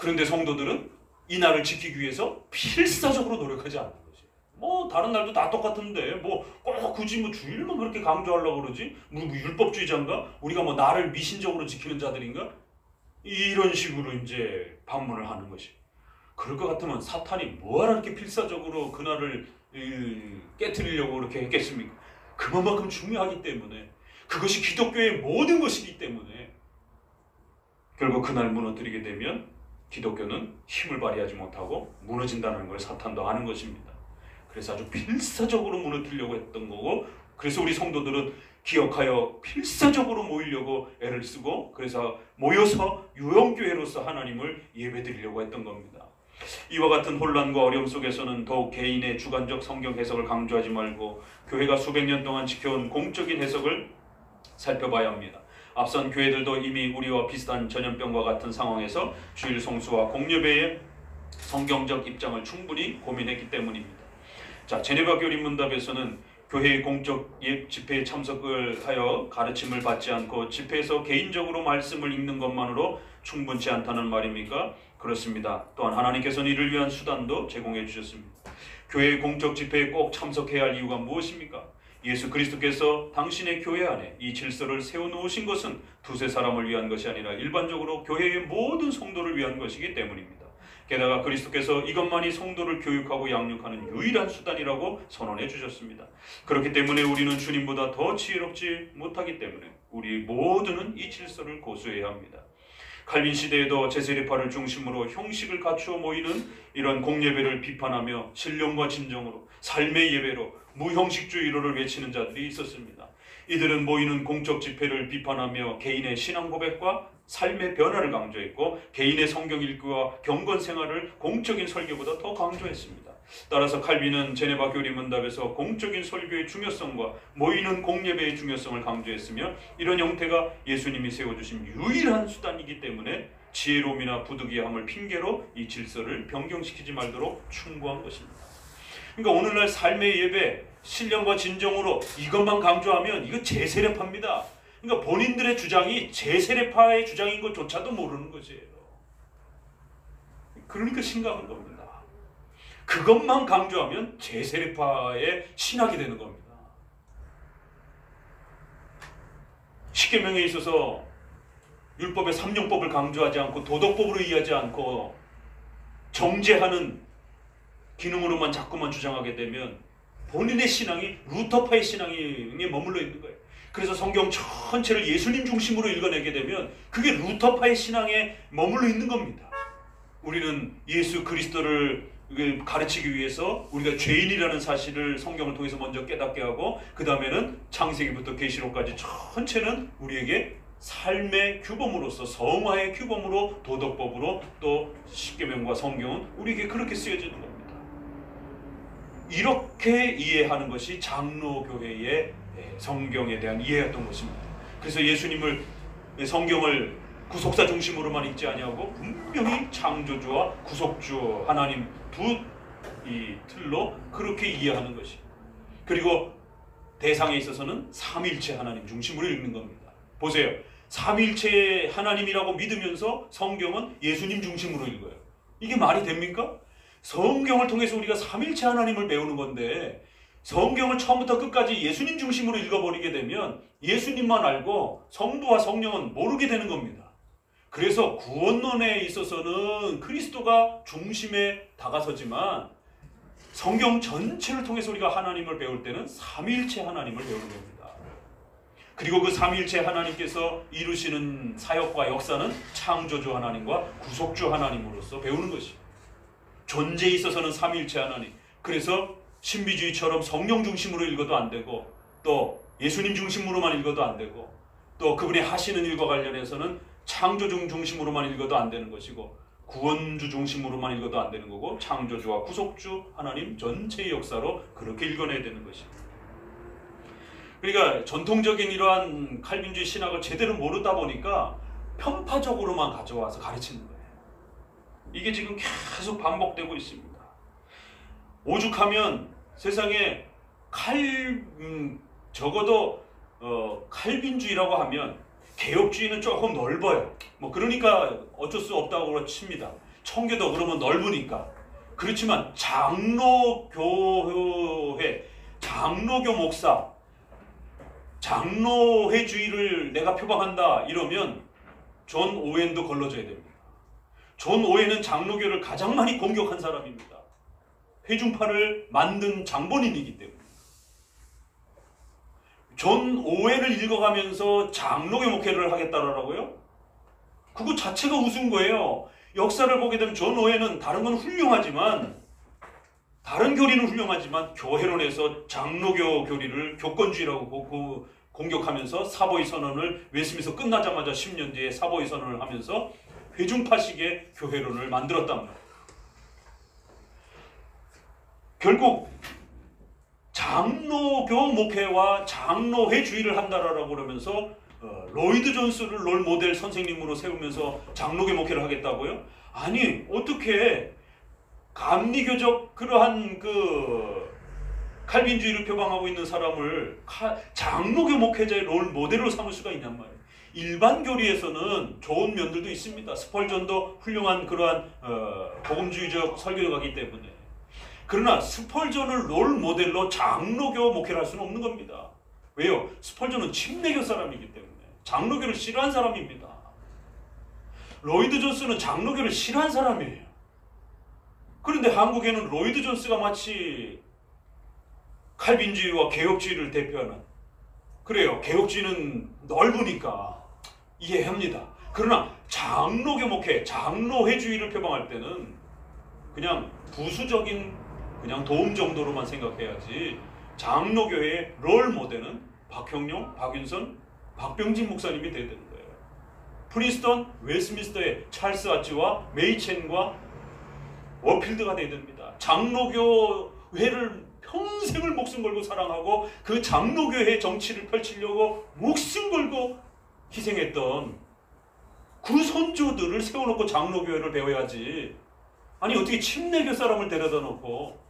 그런데 성도들은 이 날을 지키기 위해서 필사적으로 노력하지 않는 거지. 뭐 다른 날도 다 똑같은데 뭐 꼭 굳이 뭐 주일만 그렇게 강조하려고 그러지? 뭐 율법주의자인가? 우리가 뭐 나를 미신적으로 지키는 자들인가? 이런 식으로 이제 반문을 하는 것이. 그럴 것 같으면 사탄이 뭐하러 이렇게 필사적으로 그날을 깨트리려고 그렇게 했겠습니까? 그만큼 중요하기 때문에, 그것이 기독교의 모든 것이기 때문에 결국 그날 무너뜨리게 되면 기독교는 힘을 발휘하지 못하고 무너진다는 걸 사탄도 아는 것입니다. 그래서 아주 필사적으로 무너뜨리려고 했던 거고, 그래서 우리 성도들은 기억하여 필사적으로 모이려고 애를 쓰고, 그래서 모여서 유형교회로서 하나님을 예배드리려고 했던 겁니다. 이와 같은 혼란과 어려움 속에서는 더욱 개인의 주관적 성경 해석을 강조하지 말고 교회가 수백 년 동안 지켜온 공적인 해석을 살펴봐야 합니다. 앞선 교회들도 이미 우리와 비슷한 전염병과 같은 상황에서 주일 성수와 공예배의 성경적 입장을 충분히 고민했기 때문입니다. 자, 제네바 교리문답에서는 교회의 공적 집회에 참석을 하여 가르침을 받지 않고 집회에서 개인적으로 말씀을 읽는 것만으로 충분치 않다는 말입니까? 그렇습니다. 또한 하나님께서는 이를 위한 수단도 제공해 주셨습니다. 교회의 공적 집회에 꼭 참석해야 할 이유가 무엇입니까? 예수 그리스도께서 당신의 교회 안에 이 질서를 세워놓으신 것은 두세 사람을 위한 것이 아니라 일반적으로 교회의 모든 성도를 위한 것이기 때문입니다. 게다가 그리스도께서 이것만이 성도를 교육하고 양육하는 유일한 수단이라고 선언해 주셨습니다. 그렇기 때문에 우리는 주님보다 더 지혜롭지 못하기 때문에 우리 모두는 이 질서를 고수해야 합니다. 칼빈 시대에도 제세례파를 중심으로 형식을 갖추어 모이는 이런 공예배를 비판하며 신령과 진정으로 삶의 예배로 무형식주의로를 외치는 자들이 있었습니다. 이들은 모이는 공적 집회를 비판하며 개인의 신앙 고백과 삶의 변화를 강조했고 개인의 성경 읽기와 경건 생활을 공적인 설교보다 더 강조했습니다. 따라서 칼빈은 제네바 교리문답에서 공적인 설교의 중요성과 모이는 공예배의 중요성을 강조했으며 이런 형태가 예수님이 세워주신 유일한 수단이기 때문에 지혜로움이나 부득이함을 핑계로 이 질서를 변경시키지 말도록 충고한 것입니다. 그러니까 오늘날 삶의 예배, 신령과 진정으로 이것만 강조하면 이거 제세례파입니다. 그러니까 본인들의 주장이 제세례파의 주장인 것조차도 모르는 것이에요. 그러니까 심각한 겁니다. 그것만 강조하면 제세례파의 신학이 되는 겁니다. 십계명에 있어서 율법의 삼용법을 강조하지 않고 도덕법으로 이해하지 않고 정죄하는 기능으로만 자꾸만 주장하게 되면 본인의 신앙이 루터파의 신앙에 머물러 있는 거예요. 그래서 성경 전체를 예수님 중심으로 읽어내게 되면 그게 루터파의 신앙에 머물러 있는 겁니다. 우리는 예수 그리스도를 가르치기 위해서 우리가 죄인이라는 사실을 성경을 통해서 먼저 깨닫게 하고 그 다음에는 창세기부터 계시록까지 전체는 우리에게 삶의 규범으로서 성화의 규범으로 도덕법으로 또 십계명과 성경은 우리에게 그렇게 쓰여지는 겁니다. 이렇게 이해하는 것이 장로교회의 성경에 대한 이해였던 것입니다. 그래서 예수님을 성경을 구속사 중심으로만 읽지 아니하고 분명히 창조주와 구속주 하나님 두 이 틀로 그렇게 이해하는 것이. 그리고 대상에 있어서는 삼위일체 하나님 중심으로 읽는 겁니다. 보세요. 삼위일체 하나님이라고 믿으면서 성경은 예수님 중심으로 읽어요. 이게 말이 됩니까? 성경을 통해서 우리가 삼위일체 하나님을 배우는 건데 성경을 처음부터 끝까지 예수님 중심으로 읽어버리게 되면 예수님만 알고 성부와 성령은 모르게 되는 겁니다. 그래서 구원론에 있어서는 그리스도가 중심에 다가서지만 성경 전체를 통해서 우리가 하나님을 배울 때는 삼위일체 하나님을 배우는 겁니다. 그리고 그 삼위일체 하나님께서 이루시는 사역과 역사는 창조주 하나님과 구속주 하나님으로서 배우는 것이죠. 존재에 있어서는 삼위일체 하나님. 그래서 신비주의처럼 성령 중심으로 읽어도 안 되고 또 예수님 중심으로만 읽어도 안 되고 또 그분이 하시는 일과 관련해서는 창조주 중심으로만 읽어도 안 되는 것이고 구원주 중심으로만 읽어도 안 되는 거고 창조주와 구속주 하나님 전체의 역사로 그렇게 읽어내야 되는 것입니다. 그러니까 전통적인 이러한 칼빈주의 신학을 제대로 모르다 보니까 편파적으로만 가져와서 가르치는 거예요. 이게 지금 계속 반복되고 있습니다. 오죽하면 세상에 적어도 칼빈주의라고 하면 개혁주의는 조금 넓어요. 뭐 그러니까 어쩔 수 없다고 칩니다. 청교도 그러면 넓으니까. 그렇지만 장로교회, 장로교 목사, 장로회주의를 내가 표방한다 이러면 존 오웬도 걸러져야 됩니다. 존 오웬은 장로교를 가장 많이 공격한 사람입니다. 회중파를 만든 장본인이기 때문에. 존 오웬을 읽어가면서 장로교 목회를 하겠다라고요? 그거 자체가 우스운 거예요. 역사를 보게 되면 존 오웬은 다른 건 훌륭하지만, 다른 교리는 훌륭하지만 교회론에서 장로교 교리를 교권주의라고 공격하면서 사보이 선언을 웨스민스터 끝나자마자 10년 뒤에 사보이 선언을 하면서 회중파식의 교회론을 만들었단 말이에요. 결국 장로교 목회와 장로회주의를 한다라고 그러면서 로이드 존스를 롤 모델 선생님으로 세우면서 장로교 목회를 하겠다고요? 아니, 어떻게 감리교적 그러한 칼빈주의를 표방하고 있는 사람을 장로교 목회자의 롤 모델로 삼을 수가 있냔 말이에요. 일반 교리에서는 좋은 면들도 있습니다. 스펄전도 훌륭한 그러한 복음주의적 설교가기 때문에. 그러나 스펄전을 롤 모델로 장로교 목회를 할 수는 없는 겁니다. 왜요? 스펄전은 침례교 사람이기 때문에. 장로교를 싫어한 사람입니다. 로이드 존스는 장로교를 싫어한 사람이에요. 그런데 한국에는 로이드 존스가 마치 칼빈주의와 개혁주의를 대표하는, 그래요, 개혁주의는 넓으니까 이해합니다. 그러나 장로교 목회, 장로회주의를 표방할 때는 그냥 부수적인 그냥 도움 정도로만 생각해야지, 장로교회의 롤 모델은 박형룡, 박윤선, 박병진 목사님이 돼야 되는 거예요. 프린스턴, 웨스민스터의 찰스 아치와 메이첸과 워필드가 돼야 됩니다. 장로교회를 평생을 목숨 걸고 사랑하고 그 장로교회 정치를 펼치려고 목숨 걸고 희생했던 그 선조들을 세워놓고 장로교회를 배워야지. 아니, 어떻게 침례교 사람을 데려다 놓고.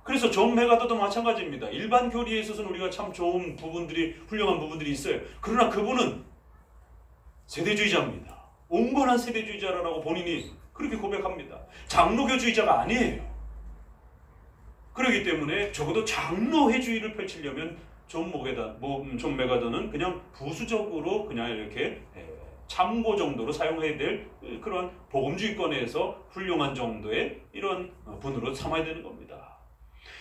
그래서 존 메가더도 마찬가지입니다. 일반 교리에 있어서는 우리가 참 좋은 부분들이, 훌륭한 부분들이 있어요. 그러나 그분은 세대주의자입니다. 온건한 세대주의자라고 본인이 그렇게 고백합니다. 장로교주의자가 아니에요. 그렇기 때문에 적어도 장로회주의를 펼치려면 존 메가더는 그냥 부수적으로 그냥 이렇게 참고 정도로 사용해야 될 그런 복음주의권에서 훌륭한 정도의 이런 분으로 삼아야 되는 겁니다.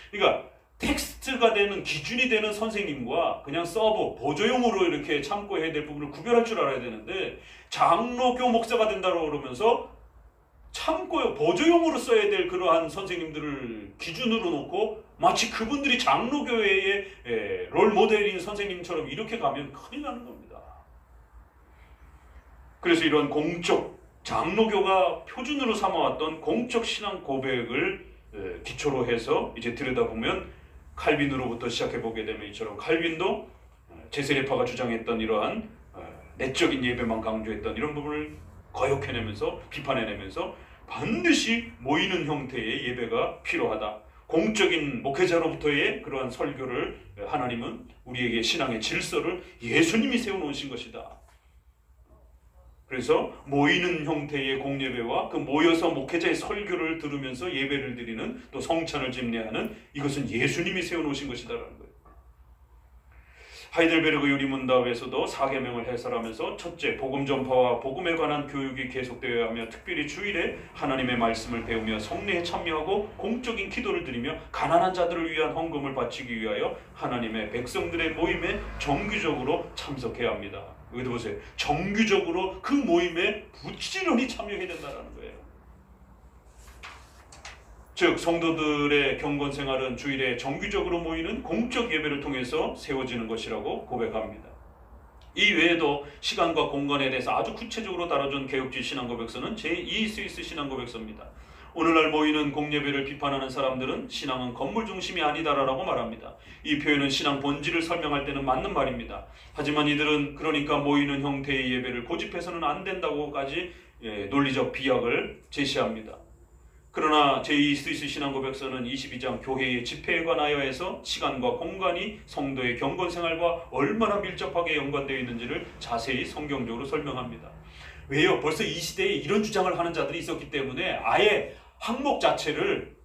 그러니까 텍스트가 되는, 기준이 되는 선생님과 그냥 서브, 보조용으로 이렇게 참고해야 될 부분을 구별할 줄 알아야 되는데, 장로교 목사가 된다고 그러면서 참고요, 보조용으로 써야 될 그러한 선생님들을 기준으로 놓고 마치 그분들이 장로교회의 롤 모델인 선생님처럼 이렇게 가면 큰일 나는 겁니다. 그래서 이런 공적, 장로교가 표준으로 삼아왔던 공적 신앙 고백을 기초로 해서 이제 들여다보면 칼빈으로부터 시작해보게 되면 이처럼 칼빈도 제세례파가 주장했던 이러한 내적인 예배만 강조했던 이런 부분을 거역해내면서 비판해내면서 반드시 모이는 형태의 예배가 필요하다. 공적인 목회자로부터의 그러한 설교를 하나님은 우리에게 신앙의 질서를 예수님이 세워놓으신 것이다. 그래서 모이는 형태의 공예배와 그 모여서 목회자의 설교를 들으면서 예배를 드리는, 또 성찬을 집례하는, 이것은 예수님이 세워놓으신 것이다라는 거예요. 하이델베르그 유리문답에서도 사계명을 해설하면서 첫째, 복음 전파와 복음에 관한 교육이 계속되어야 하며 특별히 주일에 하나님의 말씀을 배우며 성례에 참여하고 공적인 기도를 드리며 가난한 자들을 위한 헌금을 바치기 위하여 하나님의 백성들의 모임에 정기적으로 참석해야 합니다. 여기도 보세요. 정규적으로 그 모임에 부지런히 참여해야 된다는 거예요. 즉 성도들의 경건 생활은 주일에 정규적으로 모이는 공적 예배를 통해서 세워지는 것이라고 고백합니다. 이 외에도 시간과 공간에 대해서 아주 구체적으로 다뤄준 개혁주의 신앙고백서는 제2 스위스 신앙고백서입니다. 오늘날 모이는 공예배를 비판하는 사람들은 신앙은 건물 중심이 아니다라고 말합니다. 이 표현은 신앙 본질을 설명할 때는 맞는 말입니다. 하지만 이들은 그러니까 모이는 형태의 예배를 고집해서는 안 된다고까지 논리적 비약을 제시합니다. 그러나 제2 스위스 신앙고백서는 22장 교회의 집회에 관하여 해서 시간과 공간이 성도의 경건생활과 얼마나 밀접하게 연관되어 있는지를 자세히 성경적으로 설명합니다. 왜요? 벌써 이 시대에 이런 주장을 하는 자들이 있었기 때문에 아예 항목 자체를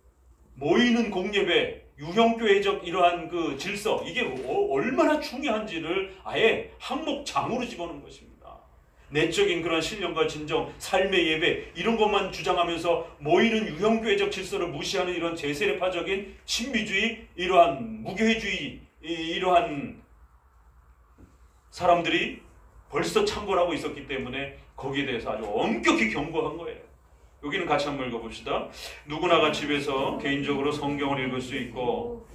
모이는 공예배, 유형교회적 이러한 그 질서, 이게 얼마나 중요한지를 아예 항목장으로 집어넣은 것입니다. 내적인 그런 신령과 진정, 삶의 예배 이런 것만 주장하면서 모이는 유형교회적 질서를 무시하는 이런 제세례파적인 신비주의, 이러한 무교회주의, 이러한 사람들이 벌써 창궐하고 있었기 때문에 거기에 대해서 아주 엄격히 경고한 거예요. 여기는 같이 한번 읽어봅시다. 누구나가 집에서 개인적으로 성경을 읽을 수 있고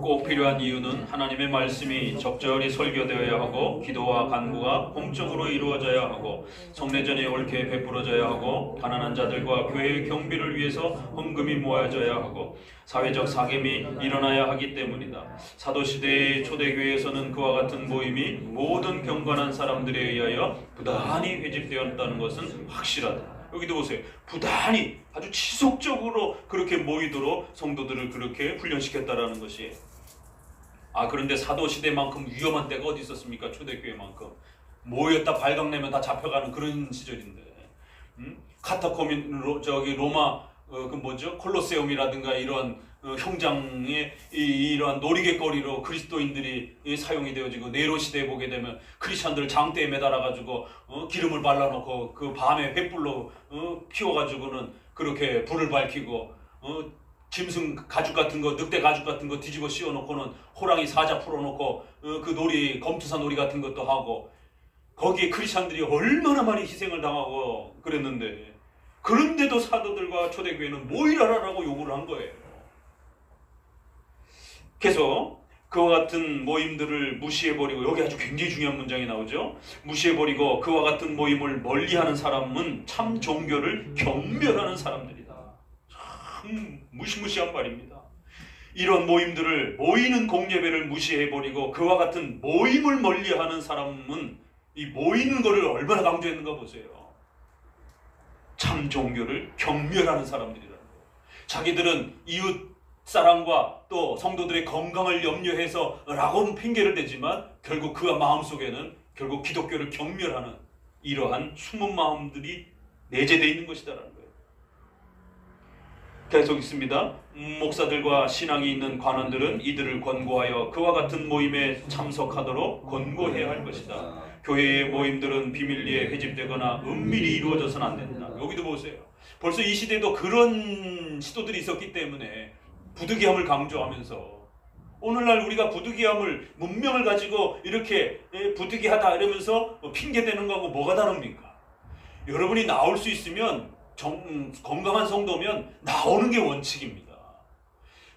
꼭 필요한 이유는 하나님의 말씀이 적절히 설교되어야 하고 기도와 간구가 공적으로 이루어져야 하고 성례전이 옳게 베풀어져야 하고 가난한 자들과 교회의 경비를 위해서 헌금이 모아져야 하고 사회적 사귐이 일어나야 하기 때문이다. 사도시대의 초대교회에서는 그와 같은 모임이 모든 경건한 사람들에 의하여 부단히 회집되었다는 것은 확실하다. 여기도 보세요. 부단히 아주 지속적으로 그렇게 모이도록 성도들을 그렇게 훈련시켰다라는 것이에요. 그런데 사도시대만큼 위험한 때가 어디 있었습니까? 초대교회만큼. 모였다 발각내면 다 잡혀가는 그런 시절인데. 카타콤인으로 로마 콜로세움이라든가 이런 형장의 이러한 놀이개거리로 그리스도인들이 사용이 되어지고 네로 시대에 보게 되면 크리스찬들 장대에 매달아가지고 기름을 발라놓고 그 밤에 횃불로 피워가지고는 그렇게 불을 밝히고 짐승 가죽 같은 거, 늑대 가죽 같은 거 뒤집어 씌워놓고는 호랑이 사자 풀어놓고 그 놀이, 검투사 놀이 같은 것도 하고 거기에 크리스찬들이 얼마나 많이 희생을 당하고 그랬는데 그런데도 사도들과 초대교회는 모이라라고 요구를 한 거예요. 계속 그와 같은 모임들을 무시해버리고, 여기 아주 굉장히 중요한 문장이 나오죠. 무시해버리고 그와 같은 모임을 멀리하는 사람은 참 종교를 경멸하는 사람들이다. 참 무시무시한 말입니다. 이런 모임들을, 모이는 공예배를 무시해버리고 그와 같은 모임을 멀리하는 사람은 이 모이는 것을 얼마나 강조했는가 보세요. 참 종교를 경멸하는 사람들이라는 거예요. 자기들은 이웃 사랑과 또 성도들의 건강을 염려해서 라고 핑계를 대지만 결국 그와 마음속에는 결국 기독교를 경멸하는 이러한 숨은 마음들이 내재되어 있는 것이다라는 거예요. 계속 있습니다. 목사들과 신앙이 있는 관원들은 이들을 권고하여 그와 같은 모임에 참석하도록 권고해야 할 것이다. 교회의 모임들은 비밀리에 회집되거나 은밀히 이루어져서는 안 된다. 여기도 보세요. 벌써 이 시대에도 그런 시도들이 있었기 때문에 부득이함을 강조하면서, 오늘날 우리가 부득이함을, 문명을 가지고 이렇게 부득이하다 이러면서 핑계대는 거하고 뭐가 다릅니까? 여러분이 나올 수 있으면 건강한 성도면 나오는 게 원칙입니다.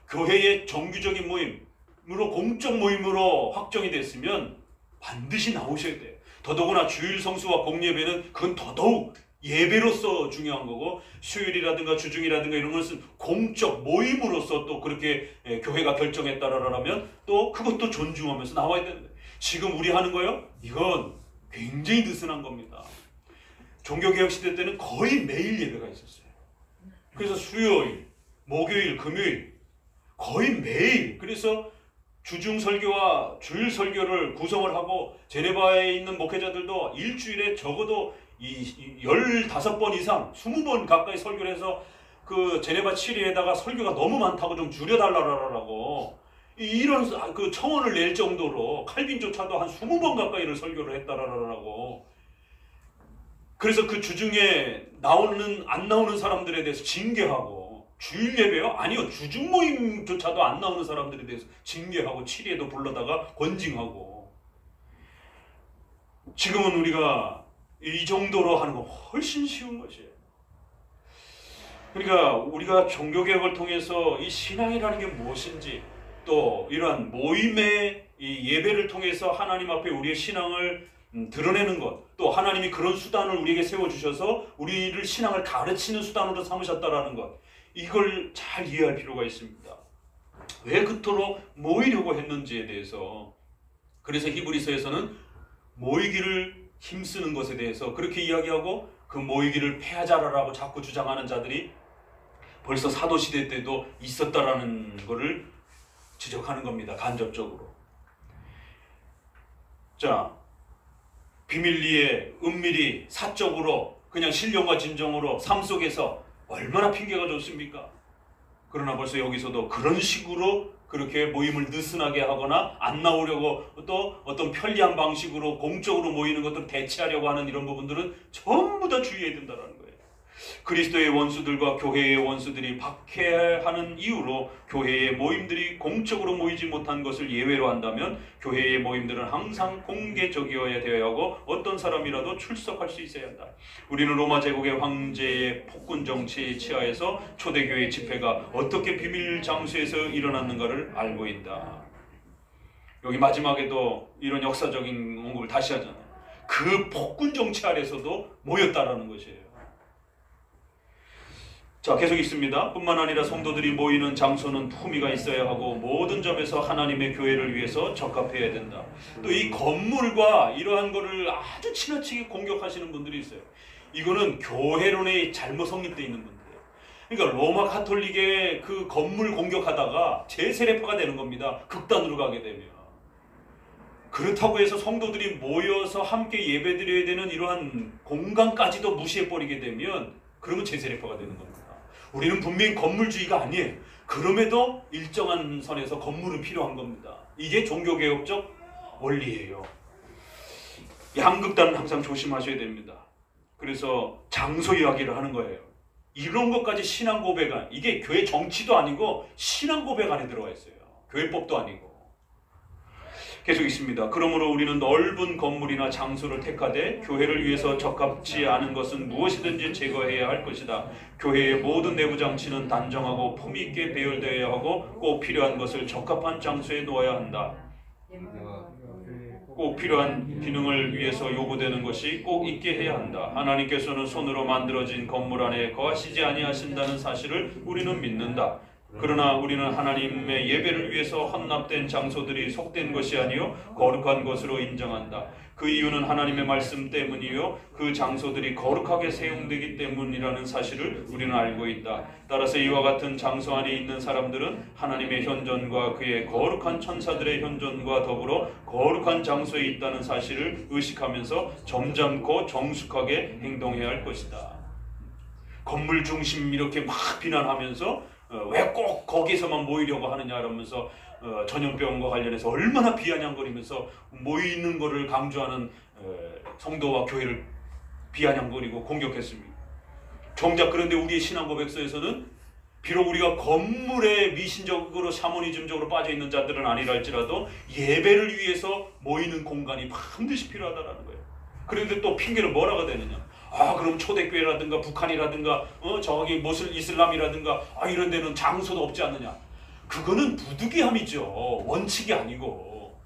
교회의 정규적인 모임으로, 공적 모임으로 확정이 됐으면 반드시 나오셔야 돼요. 더더구나 주일 성수와 공예배는 그건 더더욱 예배로서 중요한 거고, 수요일이라든가 주중이라든가 이런 것은 공적 모임으로서 또 그렇게 교회가 결정했다라면 또 그것도 존중하면서 나와야 되는데, 지금 우리 하는 거요? 이건 굉장히 느슨한 겁니다. 종교개혁 시대 때는 거의 매일 예배가 있었어요. 그래서 수요일, 목요일, 금요일 거의 매일, 그래서 주중 설교와 주일 설교를 구성을 하고, 제네바에 있는 목회자들도 일주일에 적어도 15번 이상 20번 가까이 설교를 해서 그 제네바 치리에다가 설교가 너무 많다고 좀 줄여달라고 이런 그 청원을 낼 정도로, 칼빈조차도 한 20번 가까이를 설교를 했다라고. 그래서 그 주중에 안 나오는 사람들에 대해서 징계하고, 주일 예배요? 아니요, 주중 모임조차도 안 나오는 사람들에 대해서 징계하고 치리에도 불러다가 권징하고. 지금은 우리가 이 정도로 하는 거 훨씬 쉬운 것이에요. 그러니까 우리가 종교개혁을 통해서 이 신앙이라는 게 무엇인지, 또 이러한 모임의 이 예배를 통해서 하나님 앞에 우리의 신앙을 드러내는 것, 또 하나님이 그런 수단을 우리에게 세워주셔서 우리를 신앙을 가르치는 수단으로 삼으셨다라는 것, 이걸 잘 이해할 필요가 있습니다. 왜 그토록 모이려고 했는지에 대해서, 그래서 히브리서에서는 모이기를 힘쓰는 것에 대해서 그렇게 이야기하고, 그 모이기를 폐하자라고 자꾸 주장하는 자들이 벌써 사도시대 때도 있었다라는 것을 지적하는 겁니다. 간접적으로. 자, 비밀리에 은밀히 사적으로 그냥 신령과 진정으로 삶 속에서 얼마나 핑계가 좋습니까? 그러나 벌써 여기서도 그런 식으로 그렇게 모임을 느슨하게 하거나 안 나오려고, 또 어떤 편리한 방식으로 공적으로 모이는 것들을 대체하려고 하는 이런 부분들은 전부 다 주의해야 된다는 거예요. 그리스도의 원수들과 교회의 원수들이 박해하는 이유로 교회의 모임들이 공적으로 모이지 못한 것을 예외로 한다면, 교회의 모임들은 항상 공개적이어야 되어야 하고 어떤 사람이라도 출석할 수 있어야 한다. 우리는 로마 제국의 황제의 폭군 정치에 치하에서 초대교회 집회가 어떻게 비밀 장소에서 일어났는가를 알고 있다. 여기 마지막에도 이런 역사적인 언급을 다시 하잖아요. 그 폭군 정치 아래서도 모였다라는 것이에요. 자, 계속 있습니다. 뿐만 아니라 성도들이 모이는 장소는 품위가 있어야 하고 모든 점에서 하나님의 교회를 위해서 적합해야 된다. 또 이 건물과 이러한 거를 아주 지나치게 공격하시는 분들이 있어요. 이거는 교회론에 잘못 성립되어 있는 분들이에요. 그러니까 로마 가톨릭의 그 건물 공격하다가 재세례파가 되는 겁니다. 극단으로 가게 되면. 그렇다고 해서 성도들이 모여서 함께 예배드려야 되는 이러한 공간까지도 무시해버리게 되면, 그러면 재세례파가 되는 겁니다. 우리는 분명히 건물주의가 아니에요. 그럼에도 일정한 선에서 건물은 필요한 겁니다. 이게 종교개혁적 원리예요. 양극단은 항상 조심하셔야 됩니다. 그래서 장소 이야기를 하는 거예요. 이런 것까지 신앙 고백 안, 이게 교회 정치도 아니고 신앙 고백 안에 들어가 있어요. 교회법도 아니고. 계속 있습니다. 그러므로 우리는 넓은 건물이나 장소를 택하되 교회를 위해서 적합지 않은 것은 무엇이든지 제거해야 할 것이다. 교회의 모든 내부 장치는 단정하고 품위 있게 배열되어야 하고 꼭 필요한 것을 적합한 장소에 놓아야 한다. 꼭 필요한 기능을 위해서 요구되는 것이 꼭 있게 해야 한다. 하나님께서는 손으로 만들어진 건물 안에 거하시지 아니하신다는 사실을 우리는 믿는다. 그러나 우리는 하나님의 예배를 위해서 헌납된 장소들이 속된 것이 아니요 거룩한 것으로 인정한다. 그 이유는 하나님의 말씀 때문이요 그 장소들이 거룩하게 사용되기 때문이라는 사실을 우리는 알고 있다. 따라서 이와 같은 장소 안에 있는 사람들은 하나님의 현존과 그의 거룩한 천사들의 현존과 더불어 거룩한 장소에 있다는 사실을 의식하면서 점잖고 정숙하게 행동해야 할 것이다. 건물 중심 이렇게 막 비난하면서 왜 꼭 거기서만 모이려고 하느냐 이러면서 전염병과 관련해서 얼마나 비아냥거리면서 모이는 것을 강조하는 성도와 교회를 비아냥거리고 공격했습니다. 정작 그런데 우리의 신앙 고백서에서는 비록 우리가 건물에 미신적으로 샤머니즘적으로 빠져있는 자들은 아니라 할지라도 예배를 위해서 모이는 공간이 반드시 필요하다는 거예요. 그런데 또 핑계는 뭐라고 되느냐. 그럼 초대교회라든가 북한이라든가 저기 무슬 이슬람이라든가 이런 데는 장소도 없지 않느냐. 그거는 부득이함이죠. 원칙이 아니고.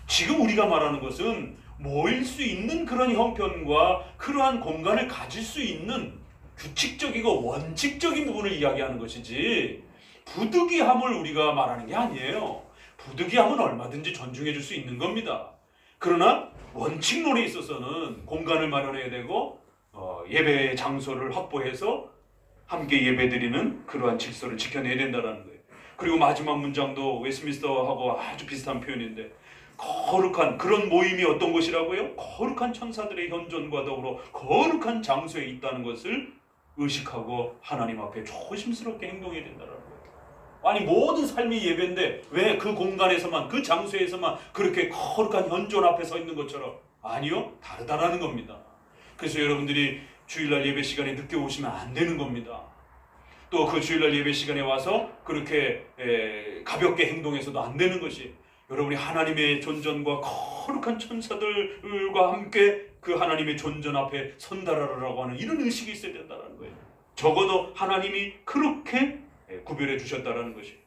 지금 우리가 말하는 것은 모일 수 있는 그런 형편과 그러한 공간을 가질 수 있는 규칙적이고 원칙적인 부분을 이야기하는 것이지, 부득이함을 우리가 말하는 게 아니에요. 부득이함은 얼마든지 존중해 줄 수 있는 겁니다. 그러나 원칙론에 있어서는 공간을 마련해야 되고 예배 장소를 확보해서 함께 예배드리는 그러한 질서를 지켜내야 된다는 거예요. 그리고 마지막 문장도 웨스트민스터하고 아주 비슷한 표현인데, 거룩한 그런 모임이 어떤 것이라고요? 거룩한 천사들의 현존과 더불어 거룩한 장소에 있다는 것을 의식하고 하나님 앞에 조심스럽게 행동해야 된다는 거예요. 아니 모든 삶이 예배인데 왜 그 공간에서만, 그 장소에서만 그렇게 거룩한 현존 앞에 서 있는 것처럼? 아니요, 다르다라는 겁니다. 그래서 여러분들이 주일날 예배 시간에 늦게 오시면 안 되는 겁니다. 또 그 주일날 예배 시간에 와서 그렇게 가볍게 행동해서도 안 되는 것이, 여러분이 하나님의 존전과 거룩한 천사들과 함께 그 하나님의 존전 앞에 선달하라고 하는 이런 의식이 있어야 된다는 거예요. 적어도 하나님이 그렇게 구별해 주셨다는 것이에요.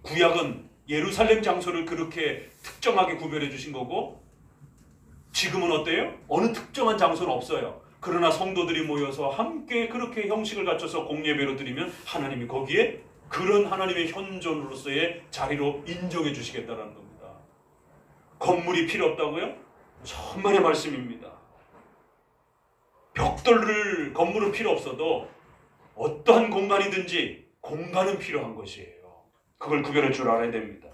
구약은 예루살렘 장소를 그렇게 특정하게 구별해 주신 거고, 지금은 어때요? 어느 특정한 장소는 없어요. 그러나 성도들이 모여서 함께 그렇게 형식을 갖춰서 공예배로 드리면 하나님이 거기에 그런 하나님의 현존으로서의 자리로 인정해 주시겠다는 겁니다. 건물이 필요 없다고요? 천만의 말씀입니다. 벽돌을, 건물은 필요 없어도 어떠한 공간이든지 공간은 필요한 것이에요. 그걸 구별할 줄 알아야 됩니다.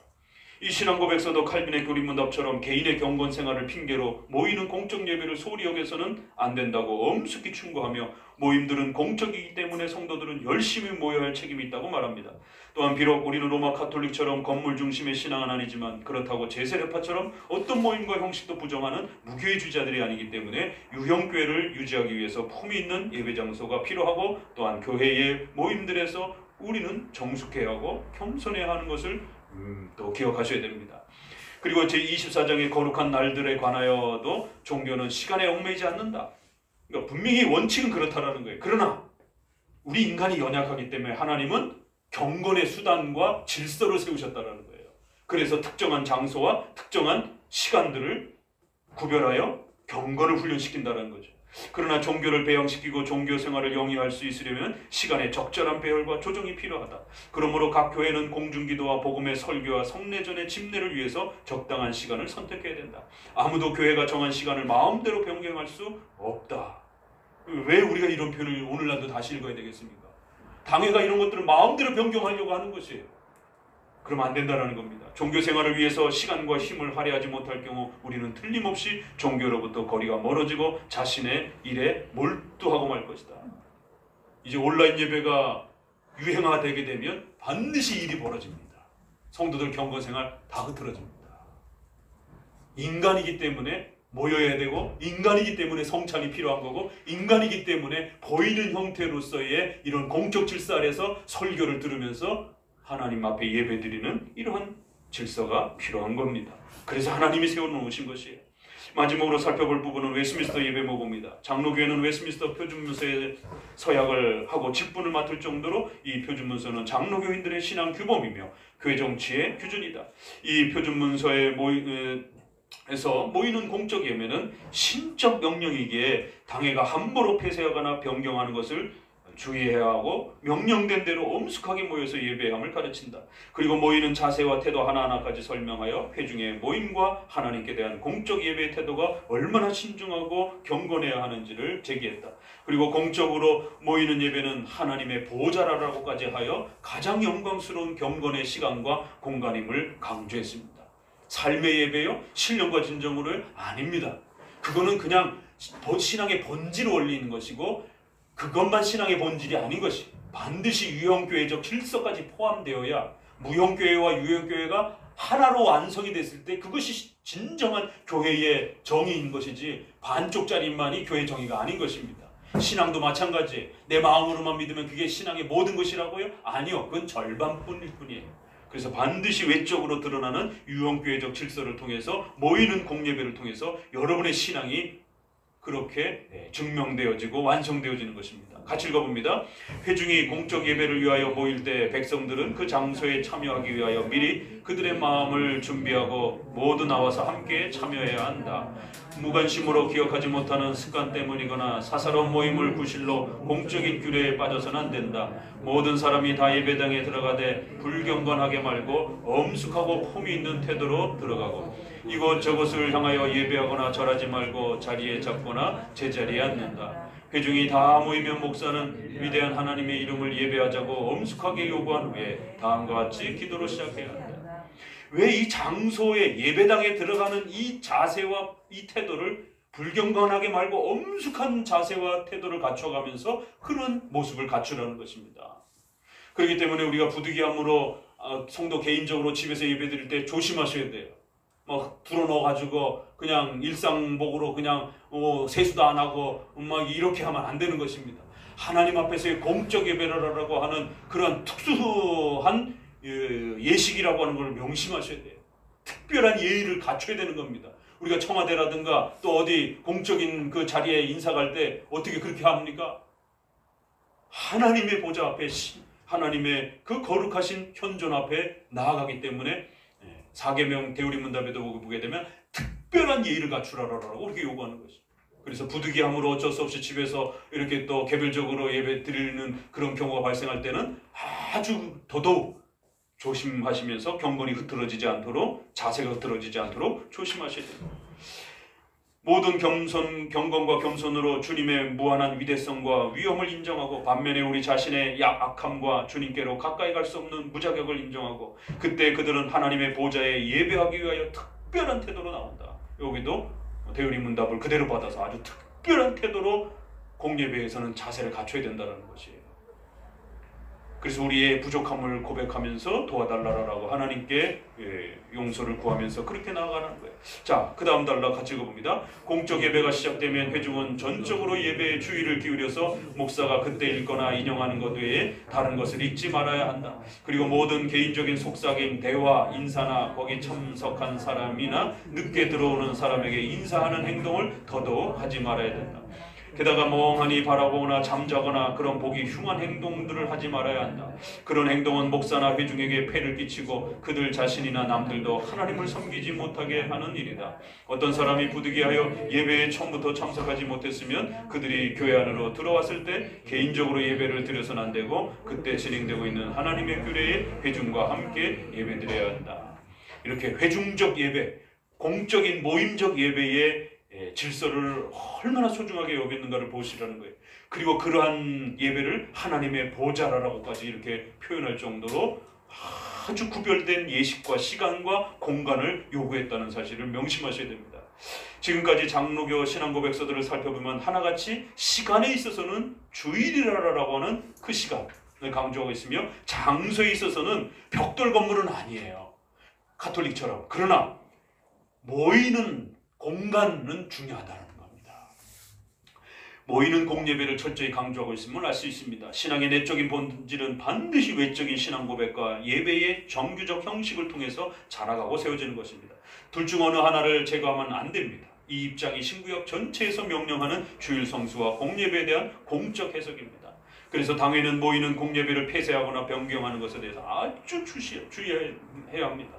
이 신앙 고백서도 칼빈의 교리문답처럼 개인의 경건 생활을 핑계로 모이는 공적 예배를 소홀히 여겨서는 안 된다고 엄숙히 충고하며, 모임들은 공적이기 때문에 성도들은 열심히 모여야 할 책임이 있다고 말합니다. 또한 비록 우리는 로마 카톨릭처럼 건물 중심의 신앙은 아니지만, 그렇다고 제세례파처럼 어떤 모임과 형식도 부정하는 무교회주의자들이 아니기 때문에 유형교회를 유지하기 위해서 품위 있는 예배 장소가 필요하고, 또한 교회의 모임들에서 우리는 정숙해야 하고 겸손해야 하는 것을 또 기억하셔야 됩니다. 그리고 제24장의 거룩한 날들에 관하여도 종교는 시간에 얽매이지 않는다. 그러니까 분명히 원칙은 그렇다라는 거예요. 그러나 우리 인간이 연약하기 때문에 하나님은 경건의 수단과 질서를 세우셨다는 거예요. 그래서 특정한 장소와 특정한 시간들을 구별하여 경건을 훈련시킨다는 거죠. 그러나 종교를 배양시키고 종교 생활을 영위할 수 있으려면 시간의 적절한 배열과 조정이 필요하다. 그러므로 각 교회는 공중기도와 복음의 설교와 성례전의 집례를 위해서 적당한 시간을 선택해야 된다. 아무도 교회가 정한 시간을 마음대로 변경할 수 없다. 왜 우리가 이런 표현을 오늘날도 다시 읽어야 되겠습니까? 당회가 이런 것들을 마음대로 변경하려고 하는 것이에요. 그러면 안 된다는 겁니다. 종교 생활을 위해서 시간과 힘을 할애하지 못할 경우 우리는 틀림없이 종교로부터 거리가 멀어지고 자신의 일에 몰두하고 말 것이다. 이제 온라인 예배가 유행화되게 되면 반드시 일이 벌어집니다. 성도들 경건 생활 다 흐트러집니다. 인간이기 때문에 모여야 되고, 인간이기 때문에 성찬이 필요한 거고, 인간이기 때문에 보이는 형태로서의 이런 공적 질서 아래서 설교를 들으면서 하나님 앞에 예배드리는 이러한 질서가 필요한 겁니다. 그래서 하나님이 세워놓으신 것이에요. 마지막으로 살펴볼 부분은 웨스민스터 예배모고입니다. 장로교회는 웨스민스터 표준문서에 서약을 하고 직분을 맡을 정도로 이 표준문서는 장로교인들의 신앙 규범이며 교회 정치의 기준이다. 이 표준문서에 모이는 공적 예배는 신적 명령이기에 당회가 함부로 폐쇄하거나 변경하는 것을 주의해야 하고, 명령된 대로 엄숙하게 모여서 예배함을 가르친다. 그리고 모이는 자세와 태도 하나하나까지 설명하여 회중의 모임과 하나님께 대한 공적 예배의 태도가 얼마나 신중하고 경건해야 하는지를 제기했다. 그리고 공적으로 모이는 예배는 하나님의 보좌라고까지 하여 가장 영광스러운 경건의 시간과 공간임을 강조했습니다. 삶의 예배요? 신령과 진정으로요? 아닙니다. 그거는 그냥 신앙의 본질 원리인 것이고, 그것만 신앙의 본질이 아닌 것이 반드시 유형교회적 질서까지 포함되어야 무형교회와 유형교회가 하나로 완성이 됐을 때 그것이 진정한 교회의 정의인 것이지, 반쪽짜리만이 교회 정의가 아닌 것입니다. 신앙도 마찬가지. 내 마음으로만 믿으면 그게 신앙의 모든 것이라고요? 아니요. 그건 절반뿐일 뿐이에요. 그래서 반드시 외적으로 드러나는 유형교회적 질서를 통해서, 모이는 공예배를 통해서 여러분의 신앙이 그렇게 증명되어지고 완성되어지는 것입니다. 같이 읽어봅니다. 회중이 공적 예배를 위하여 모일 때 백성들은 그 장소에 참여하기 위하여 미리 그들의 마음을 준비하고 모두 나와서 함께 참여해야 한다. 무관심으로 기억하지 못하는 습관 때문이거나 사사로운 모임을 구실로 공적인 규례에 빠져서는 안 된다. 모든 사람이 다 예배당에 들어가되 불경건하게 말고 엄숙하고 품위 있는 태도로 들어가고, 이것저것을 향하여 예배하거나 절하지 말고 자리에 잡거나 제자리에 앉는다. 회중이 다 모이면 목사는 위대한 하나님의 이름을 예배하자고 엄숙하게 요구한 후에 다음과 같이 기도로 시작해야 한다. 왜 이 장소에 예배당에 들어가는 이 자세와 이 태도를 불경건하게 말고 엄숙한 자세와 태도를 갖춰가면서 그런 모습을 갖추라는 것입니다. 그렇기 때문에 우리가 부득이함으로 성도 개인적으로 집에서 예배드릴 때 조심하셔야 돼요. 막 불어넣어가지고 그냥 일상복으로 그냥 세수도 안 하고 막 이렇게 하면 안 되는 것입니다. 하나님 앞에서의 공적 예배를 하라고 하는 그런 특수한 예식이라고 하는 걸 명심하셔야 돼요. 특별한 예의를 갖춰야 되는 겁니다. 우리가 청와대라든가 또 어디 공적인 그 자리에 인사 갈 때 어떻게 그렇게 합니까? 하나님의 보좌 앞에 하나님의 그 거룩하신 현존 앞에 나아가기 때문에 사계명 대우리문답에도 보게 되면 특별한 예의를 갖추라라고 그렇게 요구하는 것이죠. 그래서 부득이함으로 어쩔 수 없이 집에서 이렇게 또 개별적으로 예배 드리는 그런 경우가 발생할 때는 아주 더더욱 조심하시면서 경건이 흐트러지지 않도록, 자세가 흐트러지지 않도록 조심하셔야 됩니다. 모든 경건과 겸손으로 주님의 무한한 위대성과 위엄을 인정하고, 반면에 우리 자신의 악함과 주님께로 가까이 갈 수 없는 무자격을 인정하고, 그때 그들은 하나님의 보좌에 예배하기 위하여 특별한 태도로 나온다. 여기도 대우리문답을 그대로 받아서 아주 특별한 태도로 공예배에서는 자세를 갖춰야 된다는 것이에요. 그래서 우리의 부족함을 고백하면서 도와달라라고 하나님께 용서를 구하면서 그렇게 나아가는 거예요. 자, 그 다음 단락 같이 읽어봅니다. 공적 예배가 시작되면 회중은 전적으로 예배에 주의를 기울여서 목사가 그때 읽거나 인용하는 것 외에 다른 것을 읽지 말아야 한다. 그리고 모든 개인적인 속삭임, 대화, 인사나 거기 참석한 사람이나 늦게 들어오는 사람에게 인사하는 행동을 더더욱 하지 말아야 된다. 게다가 멍하니 바라보거나 잠자거나 그런 보기 흉한 행동들을 하지 말아야 한다. 그런 행동은 목사나 회중에게 폐를 끼치고 그들 자신이나 남들도 하나님을 섬기지 못하게 하는 일이다. 어떤 사람이 부득이하여 예배에 처음부터 참석하지 못했으면 그들이 교회 안으로 들어왔을 때 개인적으로 예배를 드려서는 안 되고, 그때 진행되고 있는 하나님의 규례에 회중과 함께 예배드려야 한다. 이렇게 회중적 예배, 공적인 모임적 예배에 질서를 얼마나 소중하게 여겼는가를 보시라는 거예요. 그리고 그러한 예배를 하나님의 보좌라고까지 이렇게 표현할 정도로 아주 구별된 예식과 시간과 공간을 요구했다는 사실을 명심하셔야 됩니다. 지금까지 장로교 신앙고백서들을 살펴보면 하나같이 시간에 있어서는 주일이라고 하는 그 시간을 강조하고 있으며, 장소에 있어서는 벽돌 건물은 아니에요, 가톨릭처럼. 그러나 모이는 공간은 중요하다는 겁니다. 모이는 공예배를 철저히 강조하고 있음을 알 수 있습니다. 신앙의 내적인 본질은 반드시 외적인 신앙 고백과 예배의 정규적 형식을 통해서 자라가고 세워지는 것입니다. 둘 중 어느 하나를 제거하면 안 됩니다. 이 입장이 신구역 전체에서 명령하는 주일 성수와 공예배에 대한 공적 해석입니다. 그래서 당회는 모이는 공예배를 폐쇄하거나 변경하는 것에 대해서 아주 주의해야 합니다.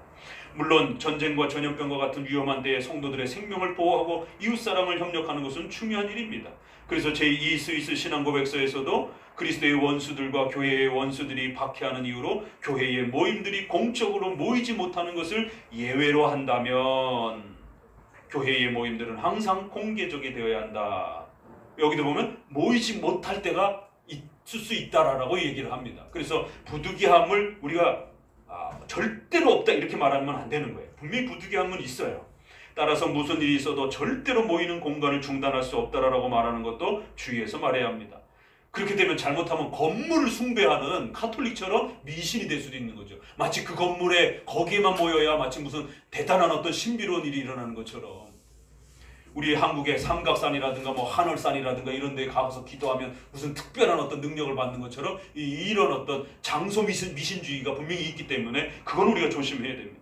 물론 전쟁과 전염병과 같은 위험한 때에 성도들의 생명을 보호하고 이웃사랑을 협력하는 것은 중요한 일입니다. 그래서 제2 스위스 신앙고백서에서도 그리스도의 원수들과 교회의 원수들이 박해하는 이유로 교회의 모임들이 공적으로 모이지 못하는 것을 예외로 한다면 교회의 모임들은 항상 공개적이 되어야 한다. 여기도 보면 모이지 못할 때가 있을 수 있다라고 얘기를 합니다. 그래서 부득이함을 우리가 절대로 없다 이렇게 말하면 안 되는 거예요. 분명히 부득이함은 있어요. 따라서 무슨 일이 있어도 절대로 모이는 공간을 중단할 수 없다라고 말하는 것도 주의해서 말해야 합니다. 그렇게 되면 잘못하면 건물을 숭배하는 가톨릭처럼 미신이 될 수도 있는 거죠. 마치 그 건물에 거기에만 모여야 마치 무슨 대단한 어떤 신비로운 일이 일어나는 것처럼. 우리 한국의 삼각산이라든가 뭐 한월산이라든가 이런 데 가서 기도하면 무슨 특별한 어떤 능력을 받는 것처럼 이런 어떤 장소 미신주의가 분명히 있기 때문에 그건 우리가 조심해야 됩니다.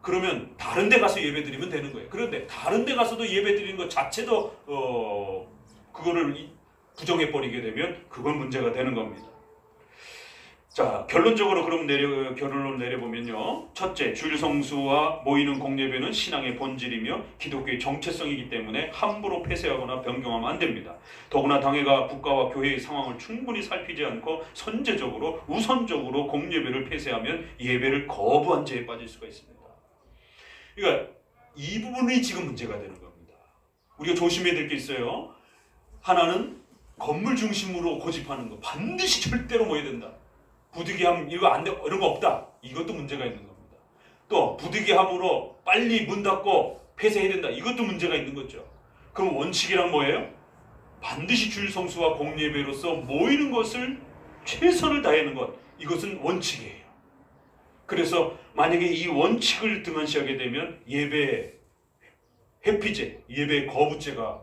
그러면 다른 데 가서 예배 드리면 되는 거예요. 그런데 다른 데 가서도 예배 드리는 것 자체도 그거를 부정해버리게 되면 그건 문제가 되는 겁니다. 자, 결론적으로 그럼 결론을 내려보면요. 첫째, 주일 성수와 모이는 공예배는 신앙의 본질이며 기독교의 정체성이기 때문에 함부로 폐쇄하거나 변경하면 안 됩니다. 더구나 당회가 국가와 교회의 상황을 충분히 살피지 않고 선제적으로 우선적으로 공예배를 폐쇄하면 예배를 거부한 죄에 빠질 수가 있습니다. 그러니까 이 부분이 지금 문제가 되는 겁니다. 우리가 조심해야 될 게 있어요. 하나는 건물 중심으로 고집하는 거, 반드시 절대로 모여야 된다. 부득이함 이거 안 돼, 이런 거 없다. 이것도 문제가 있는 겁니다. 또 부득이함으로 빨리 문 닫고 폐쇄해야 된다. 이것도 문제가 있는 거죠. 그럼 원칙이란 뭐예요? 반드시 주일 성수와 공예배로서 모이는 것을 최선을 다하는 것. 이것은 원칙이에요. 그래서 만약에 이 원칙을 등한시하게 되면 예배 회피죄, 예배 거부죄가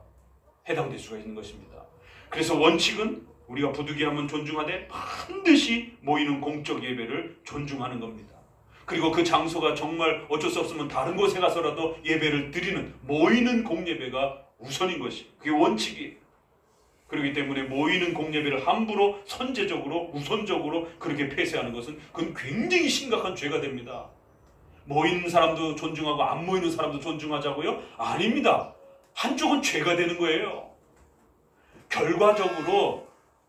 해당될 수가 있는 것입니다. 그래서 원칙은 우리가 부득이함은 존중하되 반드시 모이는 공적 예배를 존중하는 겁니다. 그리고 그 장소가 정말 어쩔 수 없으면 다른 곳에 가서라도 예배를 드리는 모이는 공예배가 우선인 것이 그게 원칙이에요. 그렇기 때문에 모이는 공예배를 함부로 선제적으로 우선적으로 그렇게 폐쇄하는 것은 그건 굉장히 심각한 죄가 됩니다. 모이는 사람도 존중하고 안 모이는 사람도 존중하자고요? 아닙니다. 한쪽은 죄가 되는 거예요. 결과적으로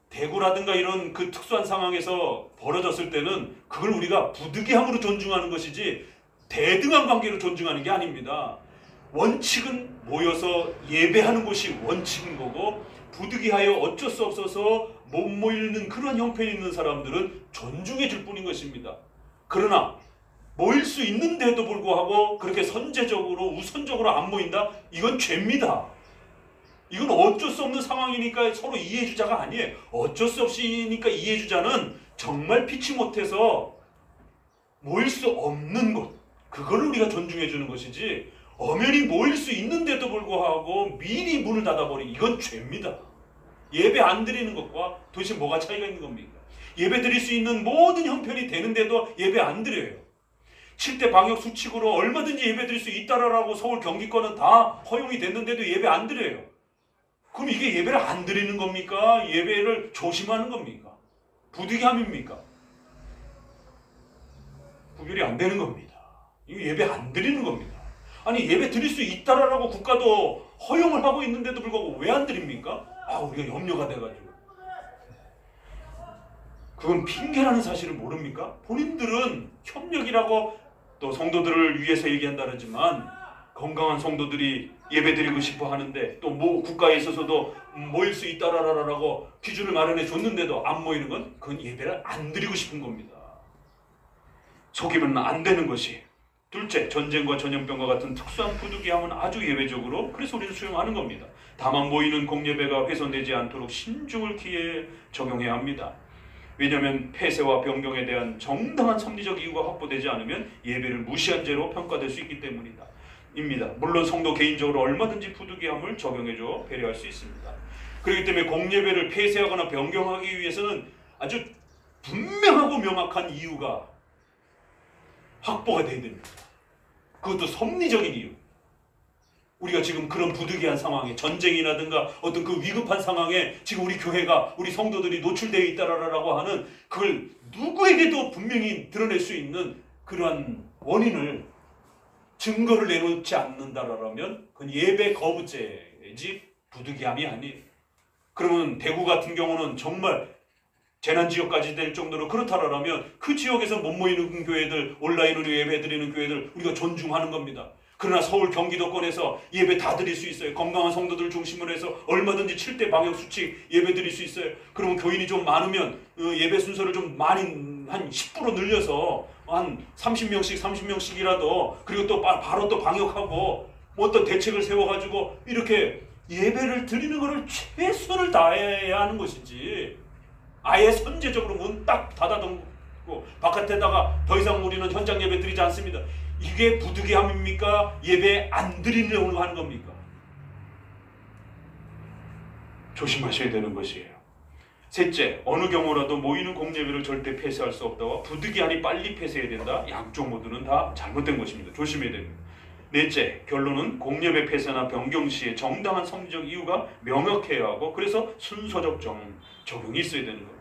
대구라든가 이런 그 특수한 상황에서 벌어졌을 때는 그걸 우리가 부득이함으로 존중하는 것이지 대등한 관계로 존중하는 게 아닙니다. 원칙은 모여서 예배하는 곳이 원칙인 거고 부득이하여 어쩔 수 없어서 못 모이는 그런 형편이 있는 사람들은 존중해 줄 뿐인 것입니다. 그러나 모일 수 있는데도 불구하고 그렇게 선제적으로 우선적으로 안 모인다? 이건 죄입니다. 이건 어쩔 수 없는 상황이니까 서로 이해해주자가 아니에요. 어쩔 수 없으니까 이해해주자는 정말 피치 못해서 모일 수 없는 것, 그걸 우리가 존중해주는 것이지 엄연히 모일 수 있는데도 불구하고 미리 문을 닫아버리기, 이건 죄입니다. 예배 안 드리는 것과 도대체 뭐가 차이가 있는 겁니까? 예배 드릴 수 있는 모든 형편이 되는데도 예배 안 드려요. 7대 방역 수칙으로 얼마든지 예배 드릴 수 있다라고 서울 경기권은 다 허용이 됐는데도 예배 안 드려요. 그럼 이게 예배를 안 드리는 겁니까? 예배를 조심하는 겁니까? 부득이함입니까? 구별이 안 되는 겁니다. 이거 예배 안 드리는 겁니다. 아니 예배 드릴 수 있다라고 국가도 허용을 하고 있는데도 불구하고 왜 안 드립니까? 우리가 염려가 돼가지고. 그건 핑계라는 사실을 모릅니까? 본인들은 협력이라고 또 성도들을 위해서 얘기한다 그러지만 건강한 성도들이 예배드리고 싶어 하는데 또 국가에 있어서도 모일 수 있다라고 기준을 마련해 줬는데도 안 모이는 건 그건 예배를 안 드리고 싶은 겁니다. 속이면 안 되는 것이. 둘째, 전쟁과 전염병과 같은 특수한 부득이함은 아주 예외적으로 그래서 우리는 수용하는 겁니다. 다만 모이는 공예배가 훼손되지 않도록 신중을 기해 적용해야 합니다. 왜냐하면 폐쇄와 변경에 대한 정당한 섭리적 이유가 확보되지 않으면 예배를 무시한 죄로 평가될 수 있기 때문이다. 물론 성도 개인적으로 얼마든지 부득이함을 적용해줘 배려할 수 있습니다. 그렇기 때문에 공예배를 폐쇄하거나 변경하기 위해서는 아주 분명하고 명확한 이유가 확보가 돼야 됩니다. 그것도 섭리적인 이유. 우리가 지금 그런 부득이한 상황에 전쟁이라든가 어떤 그 위급한 상황에 지금 우리 교회가 우리 성도들이 노출되어 있다라고 하는 그걸 누구에게도 분명히 드러낼 수 있는 그러한 원인을 증거를 내놓지 않는다라면 그건 예배 거부죄이지 부득이함이 아니에요. 그러면 대구 같은 경우는 정말 재난지역까지 될 정도로 그렇다라면 그 지역에서 못 모이는 교회들, 온라인으로 예배드리는 교회들 우리가 존중하는 겁니다. 그러나 서울 경기도권에서 예배 다 드릴 수 있어요. 건강한 성도들 중심으로 해서 얼마든지 7대 방역 수칙 예배 드릴 수 있어요. 그러면 교인이 좀 많으면 예배 순서를 좀 많이 한 10% 늘려서 한 30명씩이라도 그리고 또 바로 또 방역하고 뭐 어떤 대책을 세워가지고 이렇게 예배를 드리는 것을 최선을 다해야 하는 것이지 아예 선제적으로 문 딱 닫아놓고 바깥에다가 더 이상 우리는 현장 예배 드리지 않습니다. 이게 부득이함입니까? 예배 안 드리려고 하는 겁니까? 조심하셔야 되는 것이에요. 셋째, 어느 경우라도 모이는 공예배를 절대 폐쇄할 수 없다와 부득이하니 빨리 폐쇄해야 된다. 양쪽 모두는 다 잘못된 것입니다. 조심해야 됩니다. 넷째, 결론은 공예배 폐쇄나 변경 시에 정당한 섭리적 이유가 명확해야 하고 그래서 순서적 적용이 있어야 되는 겁니다.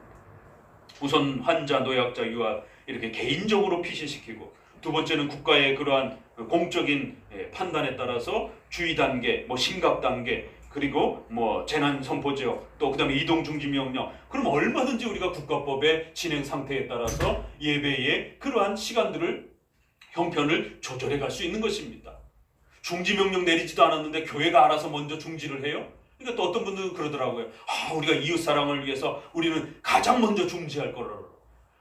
우선 환자, 노약자, 유아 이렇게 개인적으로 피신시키고 두 번째는 국가의 그러한 공적인 판단에 따라서 주의 단계, 심각 단계 그리고 재난 선포 지역 또 그다음에 이동 중지 명령 그럼 얼마든지 우리가 국가법의 진행 상태에 따라서 예배의 그러한 시간들을 형편을 조절해 갈 수 있는 것입니다. 중지 명령 내리지도 않았는데 교회가 알아서 먼저 중지를 해요? 그러니까 또 어떤 분들은 그러더라고요. 우리가 이웃 사랑을 위해서 우리는 가장 먼저 중지할 거라고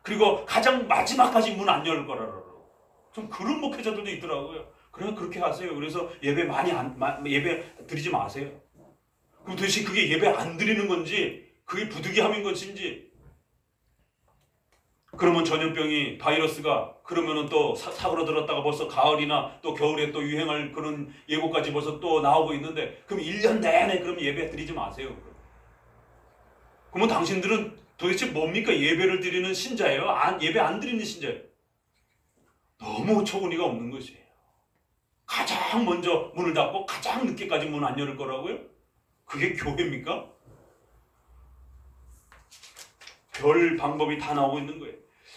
그리고 가장 마지막까지 문 안 열 거라고 좀 그런 목회자들도 있더라고요. 그냥 그렇게 하세요. 그래서 예배 예배 드리지 마세요. 그럼 도대체 그게 예배 안 드리는 건지 그게 부득이함인 것인지 그러면 전염병이 바이러스가 그러면은 또 사고로 들었다가 벌써 가을이나 또 겨울에 또 유행할 그런 예고까지 벌써 또 나오고 있는데 그럼 1년 내내 그럼 예배 드리지 마세요. 그러면 당신들은 도대체 뭡니까? 예배를 드리는 신자예요? 예배 안 드리는 신자예요? 너무 어처구니가 없는 것이에요. 가장 먼저 문을 닫고 가장 늦게까지 문 안 열을 거라고요? 그게 교회입니까? 별 방법이 다 나오고 있는 거예요.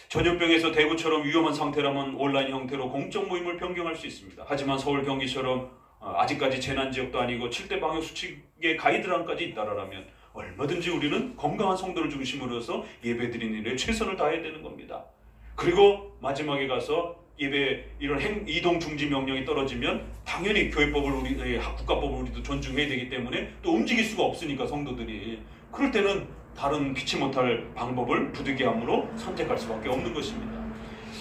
전염병에서 대구처럼 위험한 상태라면 온라인 형태로 공적 모임을 변경할 수 있습니다. 하지만 서울, 경기처럼 아직까지 재난지역도 아니고 7대 방역수칙의 가이드라인까지 있다라면 얼마든지 우리는 건강한 성도를 중심으로 해서 예배드리는 일에 최선을 다해야 되는 겁니다. 그리고 마지막에 가서 예배 이런 이동 중지 명령이 떨어지면 당연히 교회법을 국가법을 우리도 존중해야 되기 때문에 또 움직일 수가 없으니까 성도들이 그럴 때는 다른 피치 못할 방법을 부득이함으로 선택할 수밖에 없는 것입니다.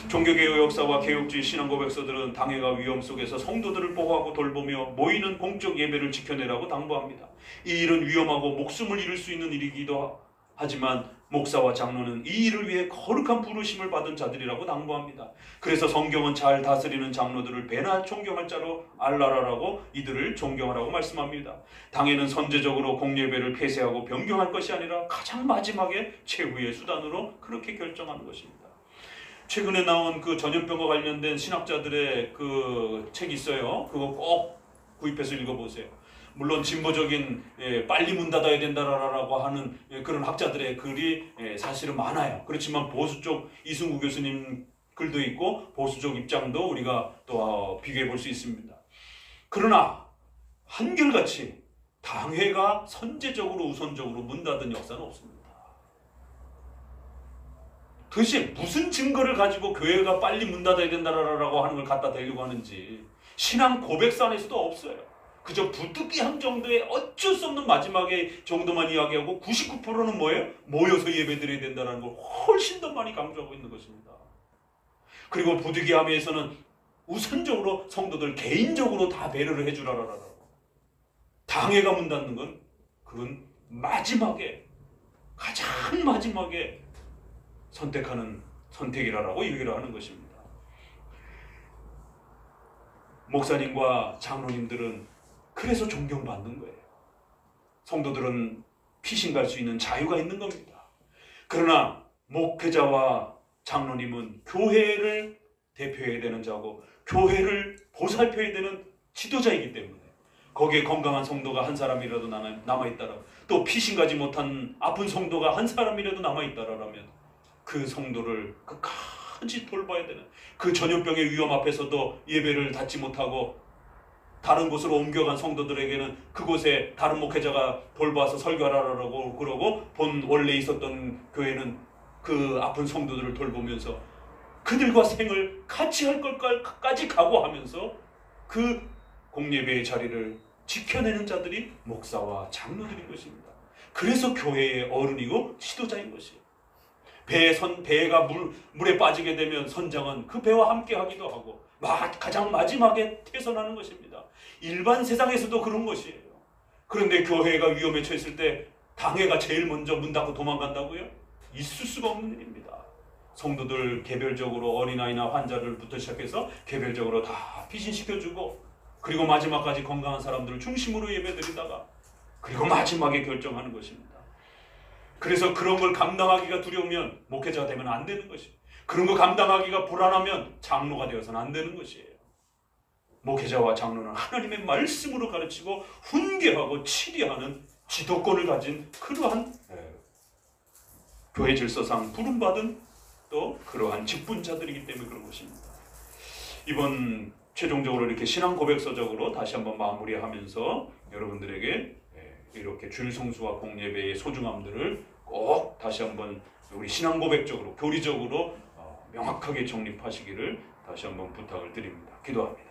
종교개혁 역사와 개혁주의 신앙 고백서들은 당해가 위험 속에서 성도들을 보호하고 돌보며 모이는 공적 예배를 지켜내라고 당부합니다. 이 일은 위험하고 목숨을 잃을 수 있는 일이기도 하지만 목사와 장로는 이 일을 위해 거룩한 부르심을 받은 자들이라고 당부합니다. 그래서 성경은 잘 다스리는 장로들을 배나 존경할 자로 알라라라고 이들을 존경하라고 말씀합니다. 당에는 선제적으로 공예배를 폐쇄하고 변경할 것이 아니라 가장 마지막에 최후의 수단으로 그렇게 결정하는 것입니다. 최근에 나온 그 전염병과 관련된 신학자들의 그 책이 있어요. 그거 꼭 구입해서 읽어보세요. 물론 진보적인 빨리 문 닫아야 된다라고 하는 그런 학자들의 글이 사실은 많아요. 그렇지만 보수 쪽 이승우 교수님 글도 있고 보수 쪽 입장도 우리가 또 비교해 볼 수 있습니다. 그러나 한결같이 당회가 선제적으로 우선적으로 문 닫은 역사는 없습니다. 도대체 무슨 증거를 가지고 교회가 빨리 문 닫아야 된다라고 하는 걸 갖다 대려고 하는지 신앙 고백서 안에서도 없어요. 그저 부득이한 정도의 어쩔 수 없는 마지막에 정도만 이야기하고 99%는 뭐예요? 모여서 예배드려야 된다는 걸 훨씬 더 많이 강조하고 있는 것입니다. 그리고 부득이함에서는 우선적으로 성도들 개인적으로 다 배려를 해주라라고. 당회가 문 닫는 건 그건 마지막에 가장 마지막에 선택하는 선택이라고 얘기를 하는 것입니다. 목사님과 장로님들은 그래서 존경받는 거예요. 성도들은 피신 갈 수 있는 자유가 있는 겁니다. 그러나 목회자와 장로님은 교회를 대표해야 되는 자고 교회를 보살펴야 되는 지도자이기 때문에 거기에 건강한 성도가 한 사람이라도 남아있다라 또 피신 가지 못한 아픈 성도가 한 사람이라도 남아있다라면 그 성도를 끝까지 돌봐야 되는 그 전염병의 위험 앞에서도 예배를 닫지 못하고 다른 곳으로 옮겨간 성도들에게는 그곳에 다른 목회자가 돌봐서 설교하라고 그러고 원래 있었던 교회는 그 아픈 성도들을 돌보면서 그들과 생을 같이 할 것까지 각오하면서 그 공예배의 자리를 지켜내는 자들이 목사와 장로들인 것입니다. 그래서 교회의 어른이고 지도자인 것이에요. 배가 물에 빠지게 되면 선장은 그 배와 함께 하기도 하고 가장 마지막에 퇴선하는 것입니다. 일반 세상에서도 그런 것이에요. 그런데 교회가 위험에 처했을 때 당회가 제일 먼저 문 닫고 도망간다고요? 있을 수가 없는 일입니다. 성도들 개별적으로 어린아이나 환자들부터 시작해서 개별적으로 다 피신시켜주고 그리고 마지막까지 건강한 사람들을 중심으로 예배드리다가 그리고 마지막에 결정하는 것입니다. 그래서 그런 걸 감당하기가 두려우면 목회자가 되면 안 되는 것이에요. 그런 거 감당하기가 불안하면 장로가 되어서는 안 되는 것이에요. 목회자와 장로는 하나님의 말씀으로 가르치고 훈계하고 치리하는 지도권을 가진 그러한 교회 질서상 부름받은 또 그러한 직분자들이기 때문에 그런 것입니다. 이번 최종적으로 이렇게 신앙 고백서적으로 다시 한번 마무리하면서 여러분들에게 이렇게 주일 성수와 공예배의 소중함들을 꼭 다시 한번 우리 신앙 고백적으로 교리적으로 명확하게 정립하시기를 다시 한번 부탁을 드립니다. 기도합니다.